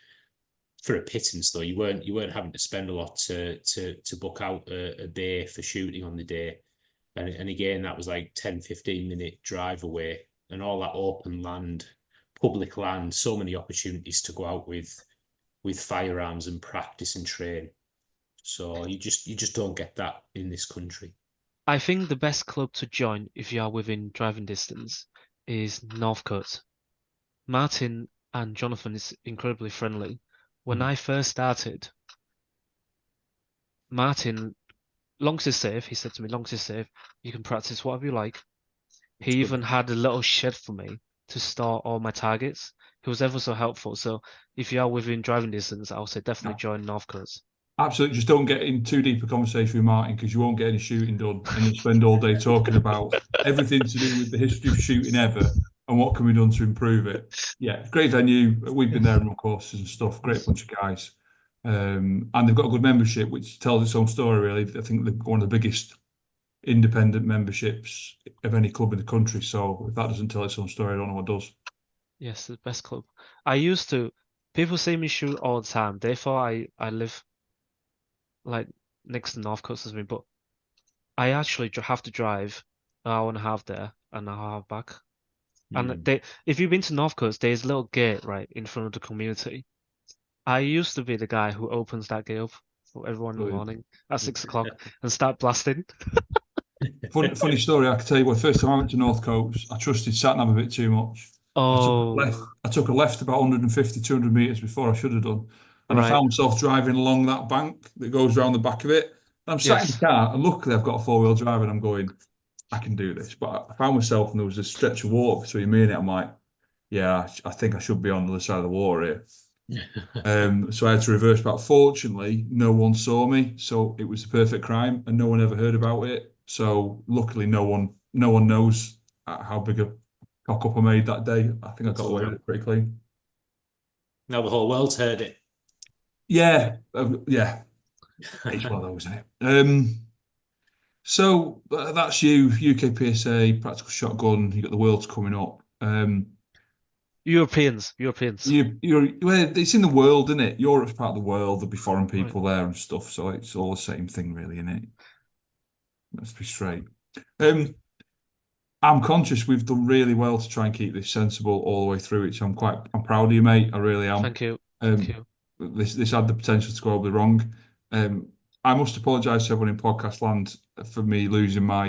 for a pittance though. You weren't having to spend a lot to book out a bay for shooting on the day. And again, that was like 10-15 minute drive away, and all that open land, public land, so many opportunities to go out with firearms and practice and train. So you just don't get that in this country. I think the best club to join if you are within driving distance is Northcote. Martin and Jonathan is incredibly friendly. When I first started, Martin, long as it's safe, he said to me, long as it's safe, you can practice whatever you like. He even had a little shed for me to store all my targets. He was ever so helpful. So if you are within driving distance, I would say definitely join Northcote. Absolutely, just don't get in too deep a conversation with Martin because you won't get any shooting done, and you'll spend all day talking about everything to do with the history of shooting ever and what can be done to improve it. Yeah, great venue. We've been there and run courses and stuff. Great bunch of guys, and they've got a good membership, which tells its own story. Really, I think they're one of the biggest independent memberships of any club in the country. So if that doesn't tell its own story, I don't know what does. Yes, the best club. People see me shoot all the time. They thought I live like next to Northcote as me, but I actually have to drive an hour and a half there and an hour and a half back. And if you've been to Northcote, there's a little gate right in front of the community. I used to be the guy who opens that gate up for everyone in the morning at 6 o'clock and start blasting. Funny story, I can tell you what, first time I went to Northcote, I trusted Satnam a bit too much. I took a left about 150, 200 metres before I should have done. And I found myself driving along that bank that goes around the back of it. And I'm sat in the car, and luckily I've got a four-wheel drive, and I'm going, I can do this. But I found myself, and there was a stretch of water between me and it. I'm like, yeah, I think I should be on the other side of the water here. So I had to reverse back. Fortunately, no one saw me, so it was the perfect crime, and no one ever heard about it. So luckily, no one knows how big a cock up I made that day. I think I got away with it pretty clean. Now the whole world's heard it. Yeah. It's one of those, isn't it? So that's you, UK PSA, practical shotgun. You got the Worlds coming up. Europeans. Well, it's in the world, isn't it? Europe's part of the world. There'll be foreign people there and stuff. So it's all the same thing, really, isn't it? Let's be straight. I'm conscious we've done really well to try and keep this sensible all the way through it. So I'm proud of you, mate. I really am. Thank you. Thank you. This had the potential to go horribly wrong. I must apologise to everyone in podcast land for me losing my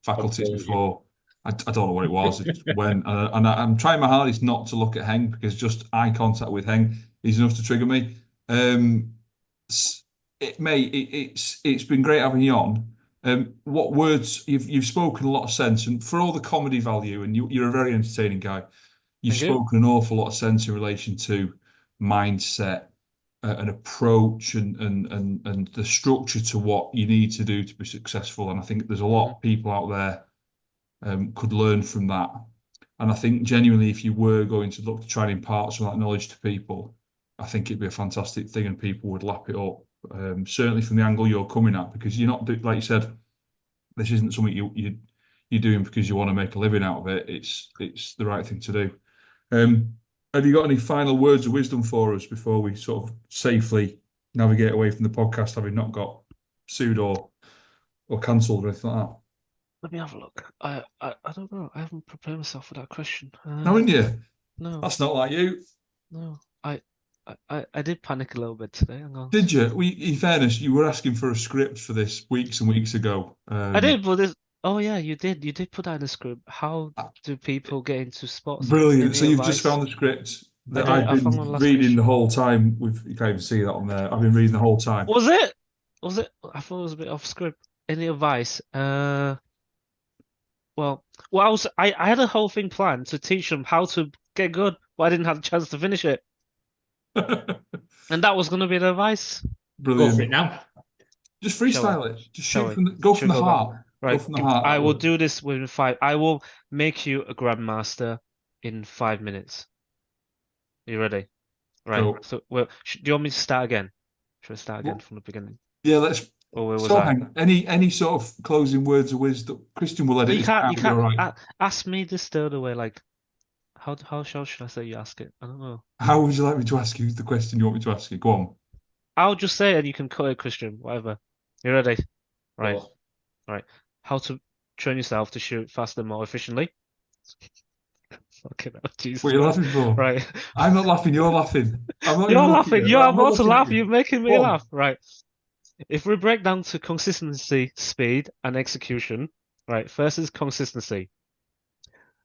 faculties before. I don't know what it was. It just went, and I'm trying my hardest not to look at Heng because just eye contact with Heng is enough to trigger me. It's been great having you on. What words you've spoken a lot of sense, and for all the comedy value, and you're a very entertaining guy. You've spoken an awful lot of sense in relation to mindset, an approach, and the structure to what you need to do to be successful. And I think there's a lot of people out there could learn from that. And I think genuinely, if you were going to look to try and impart some of that knowledge to people, I think it'd be a fantastic thing, and people would lap it up. Certainly from the angle you're coming at, because you're not, like you said, this isn't something you're doing because you want to make a living out of it. It's the right thing to do. Have you got any final words of wisdom for us before we sort of safely navigate away from the podcast, having not got sued or cancelled or anything like that? Let me have a look. I don't know. I haven't prepared myself for that question. Haven't you? No. That's not like you. No. I did panic a little bit today. Hang on. Did you? In fairness, you were asking for a script for this weeks and weeks ago. I did, but oh yeah, you did. You did put that in the script. How do people get into sports? Brilliant. So you've just found the script. That did it. I've I found one been last reading finish. the whole time. You can't even see that on there. I've been reading the whole time. Was it? Was it? I thought it was a bit off script. Any advice? Well, I had a whole thing planned to teach them how to get good, but I didn't have the chance to finish it. And that was going to be the advice. Go Brilliant. for it now. Just Shall freestyle it. Just Shall shoot we? from go Should from we the go down? heart. Go Right. from the heart. I that will way. do this within 5. I will make you a grandmaster in 5 minutes. You ready? Right. Cool. So, well, do you want me to start again? Should I start again Well, from the beginning? Yeah, let's. Or where was So, I? hang any sort of closing words of wisdom? Christian will edit You this can't. out. You You're can't right. ask me this the other way. Like, how should I say you ask it? I don't know. How would you like me to ask you the question you want me to ask you? Go on. I'll just say it and you can cut it, Christian. Whatever. You ready? Right. Go. Right. How to train yourself to shoot faster, more efficiently? Fucking hell, Jesus What are you Christ. laughing for? Right. I'm not laughing. You're laughing. I'm not You're even looking laughing. at You you. are I'm not about to looking at laugh. you. You're making me Go on. laugh. Right. If we break down to consistency, speed, and execution, right? First is consistency.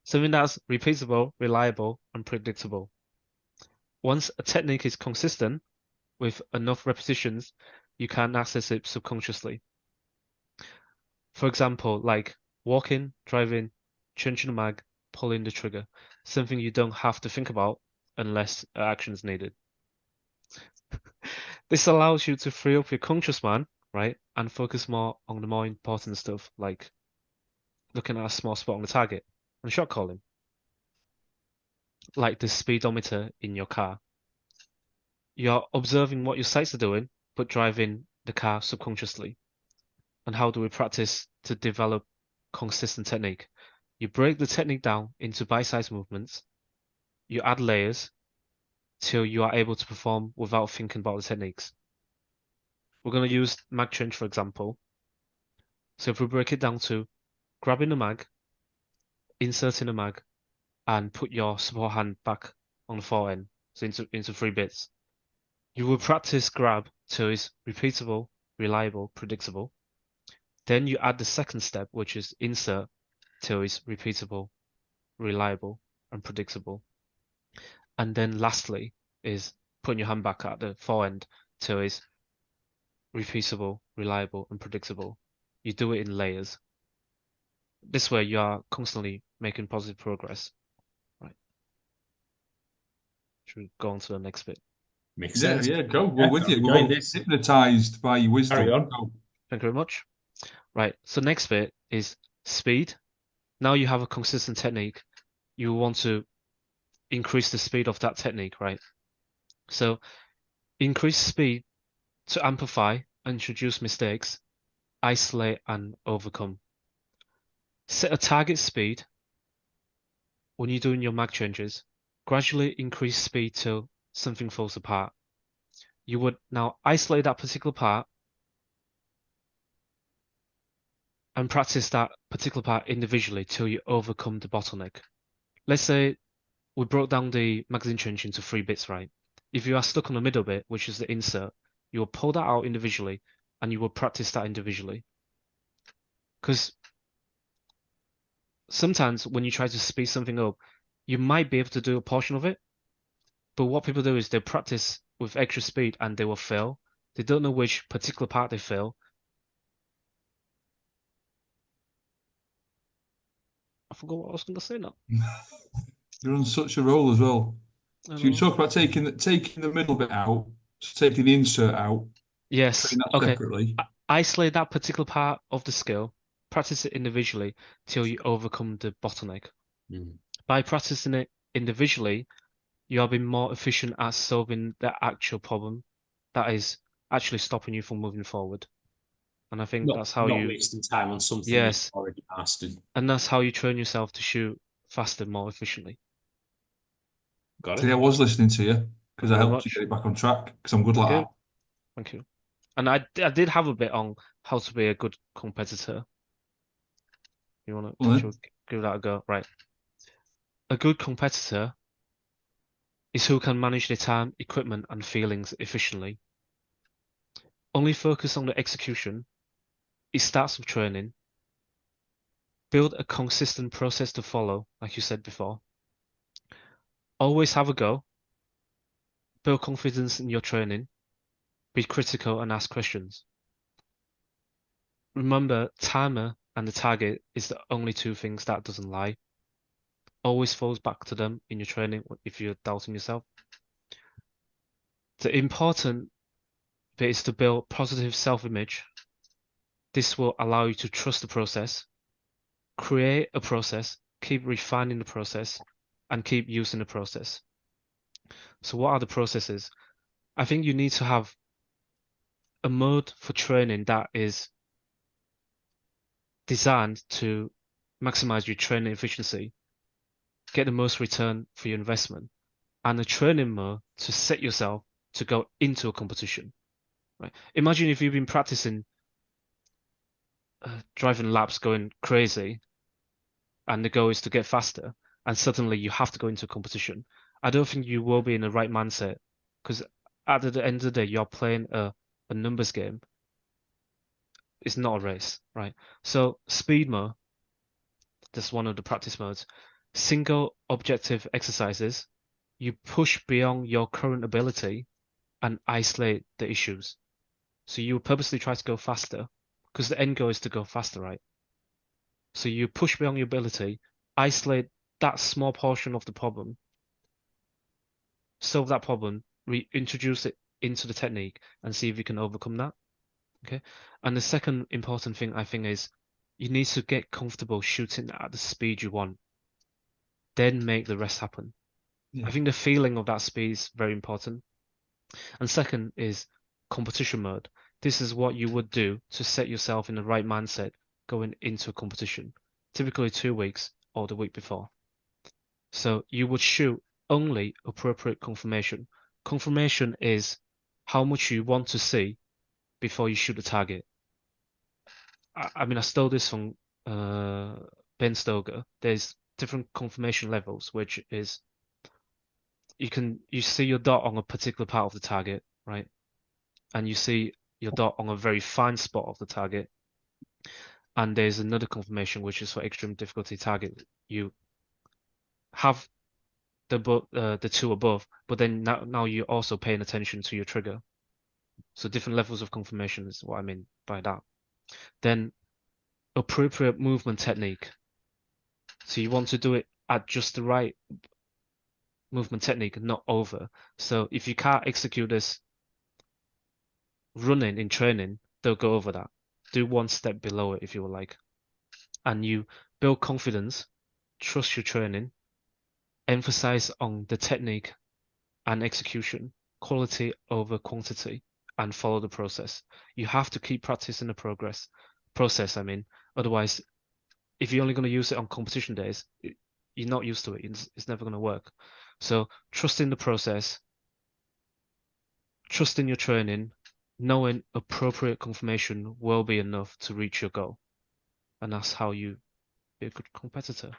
Something that's repeatable, reliable, and predictable. Once a technique is consistent with enough repetitions, you can access it subconsciously. For example, like walking, driving, changing the mag, pulling the trigger, something you don't have to think about unless action is needed. This allows you to free up your conscious mind, right, and focus more on the more important stuff, like looking at a small spot on the target and shot calling, like the speedometer in your car. You're observing what your sights are doing, but driving the car subconsciously. And how do we practice to develop consistent technique? You break the technique down into bite-sized movements. You add layers till you are able to perform without thinking about the techniques. We're going to use mag change, for example. So if we break it down to grabbing the mag, inserting the mag, and put your support hand back on the forend, so into 3 bits. You will practice grab till it's repeatable, reliable, predictable. Then you add the second step, which is insert till it's repeatable, reliable, and predictable. And then lastly is putting your hand back at the forend till it's repeatable, reliable, and predictable. You do it in layers. This way you are constantly making positive progress. Right. Should we go on to the next bit? Makes Yeah, sense. yeah, go. We're Yeah, with you. I'm We're enjoying both this. hypnotized by your wisdom. Carry on. Go. Thank you very much. Right, so next bit is speed. Now you have a consistent technique. You want to increase the speed of that technique, right? So increase speed to amplify, introduce mistakes, isolate and overcome. Set a target speed when you're doing your mag changes. Gradually increase speed till something falls apart. You would now isolate that particular part and practice that particular part individually till you overcome the bottleneck. Let's say we broke down the magazine change into 3 bits, right? If you are stuck on the middle bit, which is the insert, you will pull that out individually and you will practice that individually. Because sometimes when you try to speed something up, you might be able to do a portion of it, but what people do is they practice with extra speed and they will fail. They don't know which particular part they fail. I forgot what I was going to say now. You're on such a roll as well. I So you know. talk about taking the middle bit out, so taking the insert out, Yes. train that Okay. separately. Isolate that particular part of the skill, practice it individually till you overcome the bottleneck. By practicing it individually, you are being more efficient at solving the actual problem that is actually stopping you from moving forward. And I think that's how Not you, wasting time on something yes, you've already mastered. and that's how you train yourself to shoot faster, more efficiently. Got See, it. I was listening to you because I Very helped you much. get it back on track because I'm good like Okay. that. Thank you. And I did have a bit on how to be a good competitor. You want Well, to give that a go? Right. A good competitor is who can manage their time, equipment, and feelings efficiently. Only focus on the execution. It starts with training. Build a consistent process to follow, like you said before. Always have a go. build confidence in your training, be critical and ask questions. Remember, timer and the target is the only two things that doesn't lie. Always falls back to them in your training if you're doubting yourself. The important bit is to build positive self-image. This will allow you to trust the process, create a process, keep refining the process, and keep using the process. So what are the processes? I think you need to have a mode for training that is designed to maximize your training efficiency, get the most return for your investment, and a training mode to set yourself to go into a competition. Right? Imagine if you've been practicing driving laps going crazy, and the goal is to get faster, and suddenly you have to go into a competition. I don't think you will be in the right mindset, because at the end of the day, you're playing a numbers game. It's not a race, right? So speed mode, that's one of the practice modes. Single objective exercises, you push beyond your current ability and isolate the issues. So you purposely try to go faster, because the end goal is to go faster, right? So you push beyond your ability, isolate that small portion of the problem, solve that problem, reintroduce it into the technique, and see if you can overcome that. Okay. And the second important thing I think is you need to get comfortable shooting at the speed you want, then make the rest happen. Yeah. I think the feeling of that speed is very important. And second is competition mode. This is what you would do to set yourself in the right mindset going into a competition, typically 2 weeks or the week before. So you would shoot only appropriate confirmation. Confirmation is how much you want to see before you shoot the target. I mean, I stole this from Ben Stoker. There's different confirmation levels, which is you see your dot on a particular part of the target, right? And you see your dot on a very fine spot of the target. And there's another confirmation, which is for extreme difficulty target. You have the two above, but then now you're also paying attention to your trigger. So different levels of confirmation is what I mean by that. Then appropriate movement technique. So you want to do it at just the right movement technique, not over. So if you can't execute this running in training, they'll go over that. Do one step below it if you would like. And you build confidence, trust your training, emphasize on the technique and execution, quality over quantity, and follow the process. You have to keep practicing the process, I mean. Otherwise, if you're only going to use it on competition days, you're not used to it. It's never going to work. So trust in the process, trust in your training, knowing appropriate confirmation will be enough to reach your goal. And that's how you be a good competitor.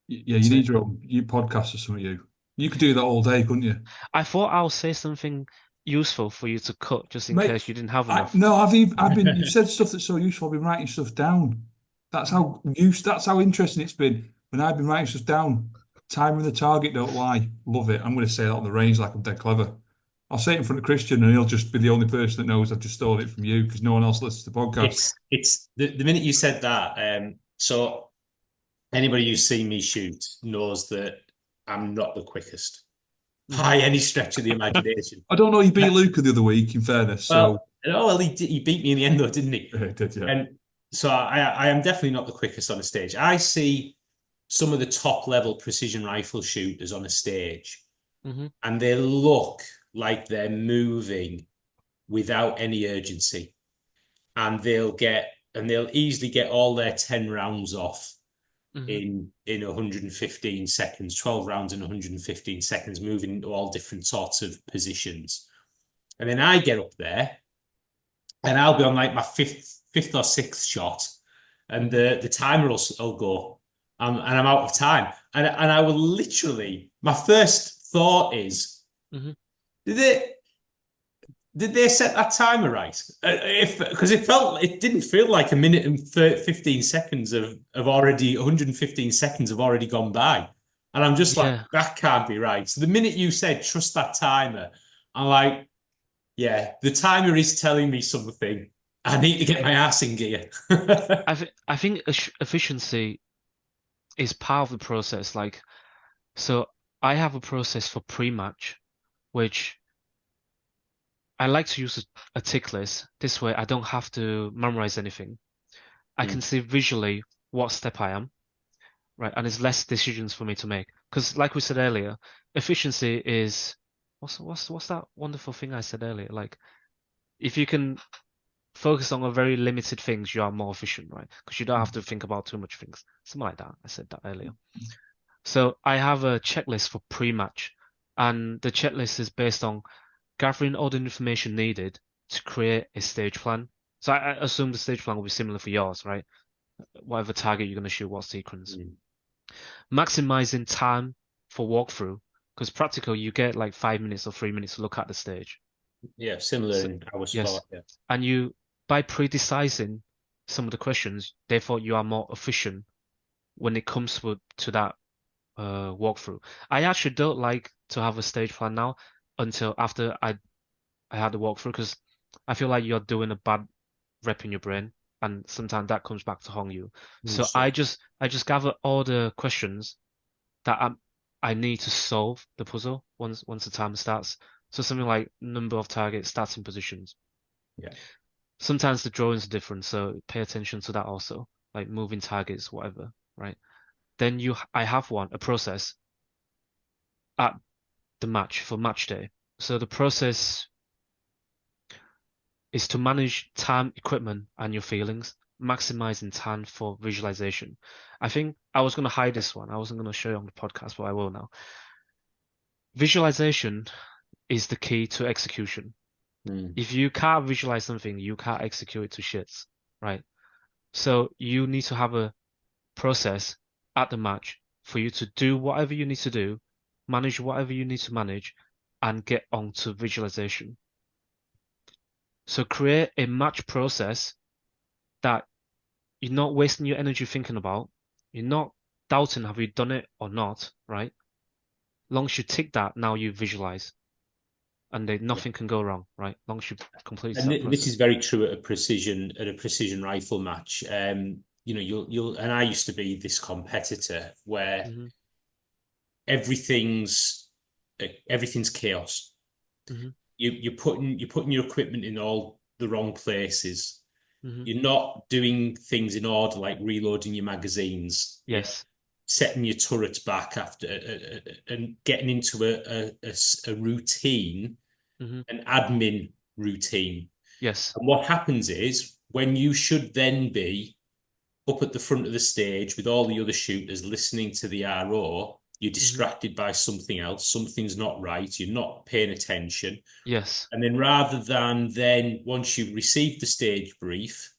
Yeah, you need your own podcast or something. You could do that all day, couldn't you? I thought I'll say something useful for you to cut just in Mate, case you didn't have enough. You've said stuff that's so useful. I've been writing stuff down. That's how interesting it's been when I've been writing stuff down. Timer and the target don't lie. Love it. I'm going to say that on the range like I'm dead clever. I'll say it in front of Christian and he'll just be the only person that knows I've just stolen it from you because no one else listens to the podcast. It's the minute you said that. So anybody who's seen me shoot knows that I'm not the quickest by any stretch of the imagination. I don't know. You beat Luca the other week, in fairness. He beat me in the end, though, didn't he? He did, yeah. And so I am definitely not the quickest on a stage. I see some of the top level precision rifle shooters on a stage, and they look like they're moving without any urgency, and they'll easily get all their 10 rounds off in 115 seconds, 12 rounds in 115 seconds, moving into all different sorts of positions. And then I get up there and I'll be on like my fifth or sixth shot, and the timer will go, and I'm out of time. And I will literally, my first thought is, did they set that timer right? Because it didn't feel like a minute and 15 seconds of already 115 seconds have already gone by. And I'm just like, Yeah. that can't be right. So the minute you said trust that timer, I'm like, yeah, the timer is telling me something. I need to get my ass in gear. I think efficiency is part of the process. Like, so I have a process for pre-match, which I like to use a tick list. This way, I don't have to memorize anything. I can see visually what step I am, right? And it's less decisions for me to make. Because, like we said earlier, efficiency is what's that wonderful thing I said earlier? Like, if you can focus on a very limited things, you are more efficient, right? Because you don't have to think about too much things. Something like that. I said that earlier. So I have a checklist for pre-match, and the checklist is based on gathering all the information needed to create a stage plan. So I assume the stage plan will be similar for yours, right? Whatever target you're going to shoot, what sequence. Maximizing time for walkthrough, because practical you get like 5 minutes or 3 minutes to look at the stage. Yeah, similar in our Yes. sport. Yeah. And you, by pre-decising some of the questions, therefore you are more efficient when it comes to that walkthrough. I actually don't like to have a stage plan now until after I had the walkthrough, because I feel like you're doing a bad rep in your brain, and sometimes that comes back to haunt you. So I just gather all the questions that I need to solve the puzzle once the timer starts. So something like number of targets, starting positions. Yeah. Sometimes the drawings are different, so pay attention to that also, like moving targets, whatever, right? Then I have a process at the match for match day. So the process is to manage time, equipment, and your feelings, maximizing time for visualization. I think I was going to hide this one. I wasn't going to show you on the podcast, but I will now. Visualization is the key to execution. If you can't visualize something, you can't execute it to shits, right? So you need to have a process at the match for you to do whatever you need to do, manage whatever you need to manage, and get on to visualization. So create a match process that you're not wasting your energy thinking about. You're not doubting have you done it or not, right? Long as you tick that, now you visualize. And nothing can go wrong, right? Long as you complete that process. This is very true at a precision rifle match. You know, you'll and I used to be this competitor where everything's chaos. You're putting your equipment in all the wrong places. You're not doing things in order, like reloading your magazines. Yes. Setting your turrets back after and getting into a routine, an admin routine. Yes. And what happens is when you should then be up at the front of the stage with all the other shooters listening to the RO, you're distracted by something else. Something's not right. You're not paying attention. Yes. And then rather than then, once you've received the stage brief,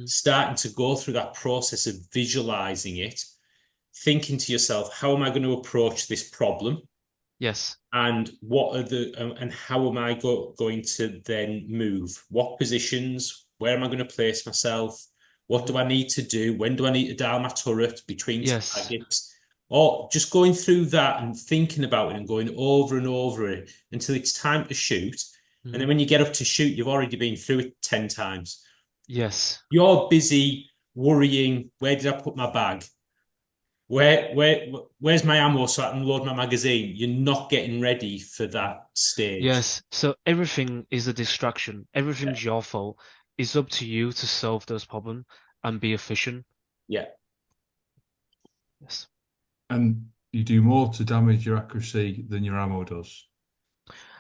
starting to go through that process of visualizing it, thinking to yourself, how am I going to approach this problem? Yes. And and how am I going to then move? What positions? Where am I going to place myself? What do I need to do? When do I need to dial my turret between targets? Or just going through that and thinking about it and going over and over it until it's time to shoot. And then when you get up to shoot, you've already been through it 10 times. Yes. You're busy worrying, where did I put my bag? Where's my ammo so I can load my magazine? You're not getting ready for that stage. Yes. So everything is a distraction. Everything's your fault. It's up to you to solve those problems and be efficient. Yeah. Yes. And you do more to damage your accuracy than your ammo does.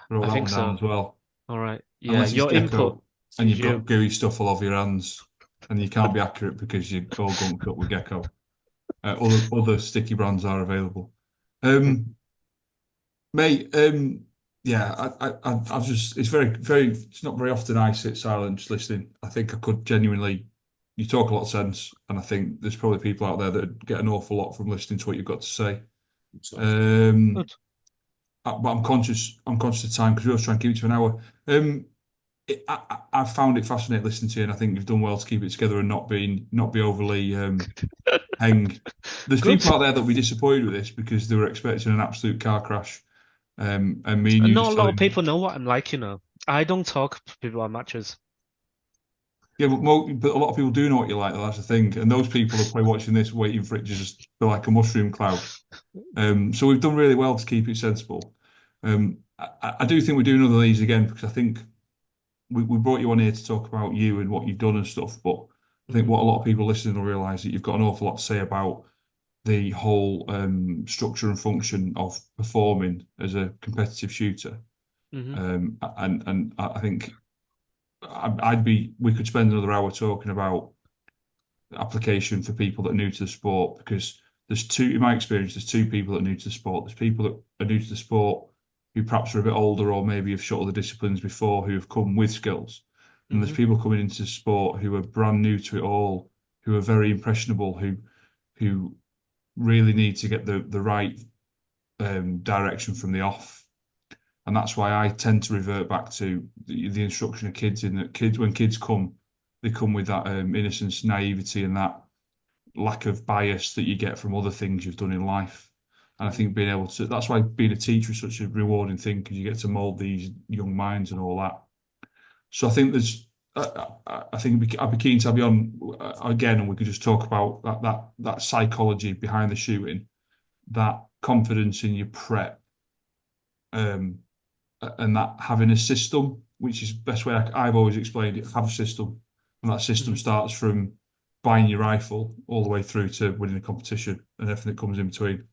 Throw that one down as well. All right. Yeah, unless your input. and you've got gooey stuff all over your hands, and you can't be accurate because you're all gunked up with gecko. Other sticky brands are available. Mate, yeah, I've just it's it's not very often I sit silent just listening. I think I could genuinely. You talk a lot of sense, and I think there's probably people out there that get an awful lot from listening to what you've got to say. But I'm conscious of time because we always try and keep it to an hour. I found it fascinating listening to you, and I think you've done well to keep it together and not be overly Heng. There's Good. people out there that will be disappointed with this because they were expecting an absolute car crash. And me and you Not just a lot of telling people know what I'm like, you know. I don't talk to people on matches. yeah, but a lot of people do know what you're like, though, that's the thing. And those people are probably watching this waiting for it to just be like a mushroom cloud. So we've done really well to keep it sensible. I do think we're doing other of these again because I think we brought you on here to talk about you and what you've done and stuff. But I think what a lot of people listening will realise that you've got an awful lot to say about the whole structure and function of performing as a competitive shooter. And I think we could spend another hour talking about application for people that are new to the sport because in my experience, there's two people that are new to the sport. There's people that are new to the sport who perhaps are a bit older or maybe have shot other disciplines before who have come with skills. And there's people coming into sport who are brand new to it all, who are very impressionable, who really need to get the right direction from the off. And that's why I tend to revert back to the instruction of kids in that when kids come, they come with that innocence, naivety, and that lack of bias that you get from other things you've done in life. And I think that's why being a teacher is such a rewarding thing because you get to mold these young minds and all that. So I think I'd be keen to have you on again, and we could just talk about that psychology behind the shooting, that confidence in your prep, and that having a system, which is the best way I've always explained it, have a system. And that system starts from buying your rifle all the way through to winning a competition and everything that comes in between.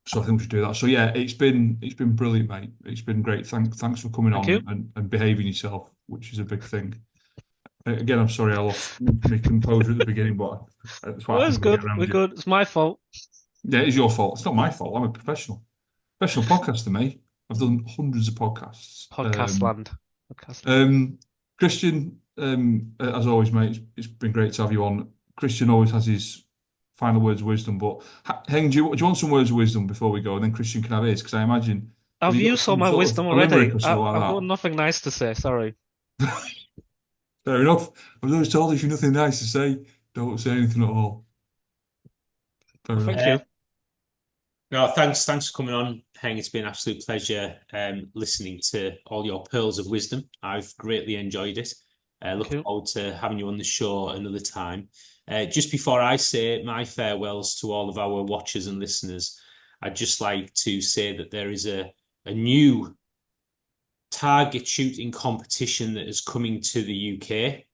So I think we should do that. So yeah, it's been brilliant, mate. It's been great. Thanks for coming Thank on you. and behaving yourself, which is a big thing. Again, I'm sorry I lost my composure at the beginning, but that's what Well, it's happens when we get good. around We're you. good. It's my fault. Yeah, it's your fault. It's not my fault. I'm a professional podcaster, mate. I've done hundreds of podcasts. Podcast land. Podcast land. Christian, as always, mate, it's been great to have you on. Christian always has his final words of wisdom, but Heng, do you want some words of wisdom before we go, and then Christian can have his? Because I imagine have I've you got used all some my sort of wisdom a limerick already. or something like I've got that? nothing nice to say. Sorry. Fair enough. I was always told if you've nothing nice to say, don't say anything at all. Fair Well, enough. thank you. No, thanks for coming on, Heng. It's been an absolute pleasure listening to all your pearls of wisdom. I've greatly enjoyed it. Looking forward to having you on the show another time. Just before I say my farewells to all of our watchers and listeners, I'd just like to say that there is a new target shooting competition that is coming to the UK.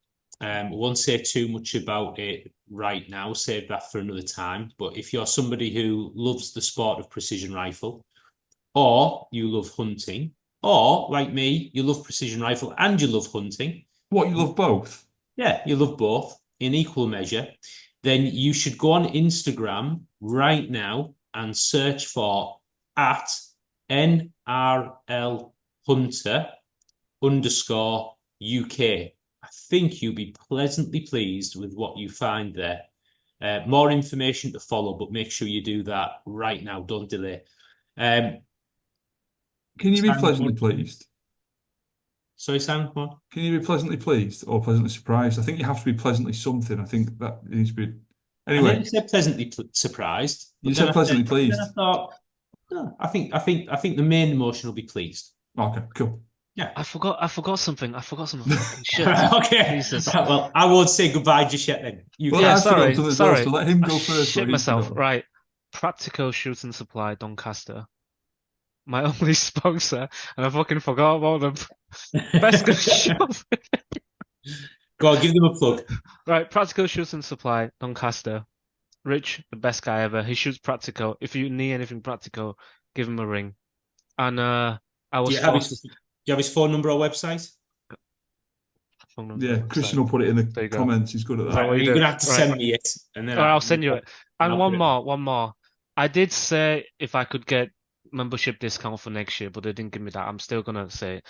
Won't say too much about it right now, save that for another time. But if you're somebody who loves the sport of precision rifle, or you love hunting, or like me, you love precision rifle and you love hunting. What, you love both? Yeah, you love both in equal measure. Then you should go on Instagram right now and search for at NRL Hunter _UK. I think you'll be pleasantly pleased with what you find there. More information to follow, but make sure you do that right now. Don't delay. Can you be pleasantly pleased? Sorry, Sam, come on. Can you be pleasantly pleased or pleasantly surprised? I think you have to be pleasantly something. I think that needs to be. I Anyway, never said pleasantly surprised. you said pleasantly pleased. Then I thought, no, I think the main emotion will be pleased. Okay, cool. Yeah. I forgot something. Fucking shit. Okay. Jesus. Well, I won't say goodbye just yet then. Well, Yeah, I've forgotten sorry. something as well, Sorry. so let him I go first. shit What he's myself. forgotten. Right. Practical Shooting Supply, Doncaster. My only sponsor, and I fucking forgot about them. Best gun shop. Go on, give them a plug. Right, Practical Shooting Supply, Doncaster. Rich, the best guy ever. He shoots practical. If you need anything practical, give him a ring. And I was Do you have his phone number or website? Yeah, Christian will put it in the comments. He's good at that. Right, You're gonna have to send me it, and then I'll send you it. And I'll one put it. more. I did say if I could get membership discount for next year, but they didn't give me that. I'm still gonna say,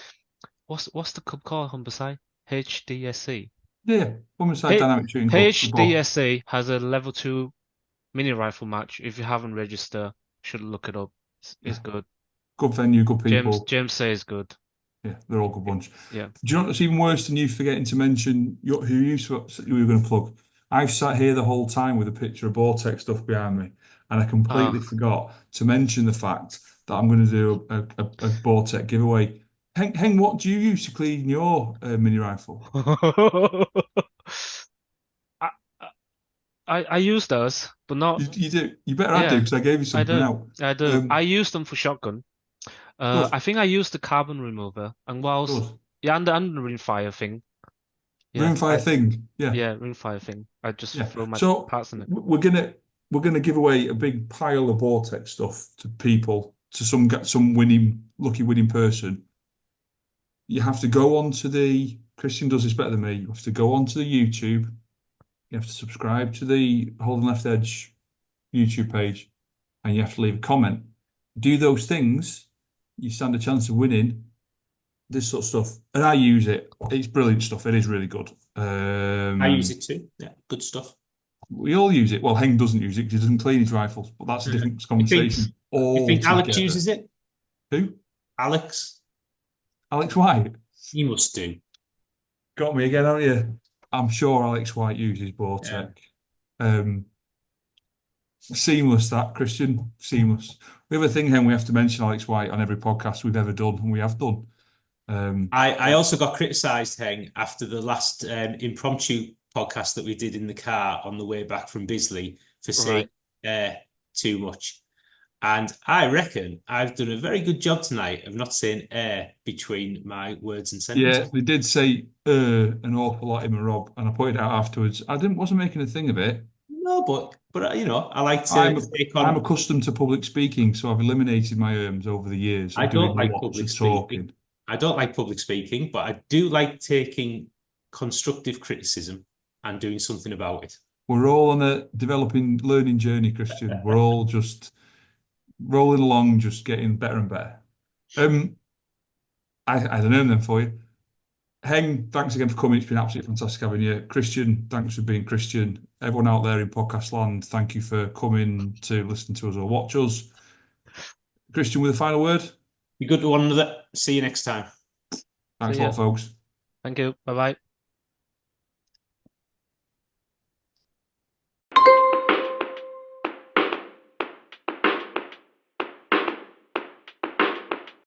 what's the club called, Humberside? HDSC. Yeah, Humberside Dynamic Shooting Club. HDSC has a level 2 mini rifle match. If you haven't registered, should look it up. It's good. Good venue, good people. James says good. Yeah, they're all good bunch. Yeah. Do you know what's even worse than you forgetting to mention who you were going to plug? I've sat here the whole time with a picture of Vortex stuff behind me, and I completely forgot to mention the fact that I'm going to do a Vortex giveaway. Heng, what do you use to clean your mini rifle? I, I use those, but not. You do. You better I do Yeah, because I gave you I something do. out. I do. I use them for shotgun. Good, I think I used the carbon remover, and whilst good. and the rimfire thing. Yeah, Rimfire thing. Yeah, rimfire thing. I just yeah. throw my So parts in it. we're gonna give away a big pile of Vortex stuff to people, to some lucky winning person. You have to go on to the Christian does this better than me. You have to go onto the YouTube. You have to subscribe to the Holding Left Edge YouTube page, and you have to leave a comment. Do those things, you stand a chance of winning this sort of stuff. And I use it. It's brilliant stuff. It is really good. I use it too. Yeah, good stuff. We all use it. Well, Heng doesn't use it because he doesn't clean his rifles, but that's a different conversation You think Alex altogether. uses it? Who? Alex? Alex White. He must do. Got me again, haven't you? I'm sure Alex White uses Vortex. Seamless, that, Christian. Seamless. We have a thing, Hen, we have to mention Alex White on every podcast we've ever done, and we have done. I also got criticised, Heng, after the last impromptu podcast that we did in the car on the way back from Bisley for saying too much. And I reckon I've done a very good job tonight of not saying between my words and sentences. Yeah, they did say an awful lot, him and Rob, and I pointed out afterwards. Wasn't making a thing of it. No, but I like to take on. I'm accustomed to public speaking, so I've eliminated my erms over the years I of don't doing like lots public of speaking. talking. I don't like public speaking, but I do like taking constructive criticism and doing something about it. We're all on a developing learning journey, Christian. We're all just rolling along, just getting better and better. I don't know them for you. Heng, thanks again for coming. It's been absolutely fantastic having you. Christian, thanks for being Christian. Everyone out there in podcast land, thank you for coming to listen to us or watch us. Christian, with a final word? Be good to one another. See you next time. Thanks a lot, folks. Thank you. Bye-bye.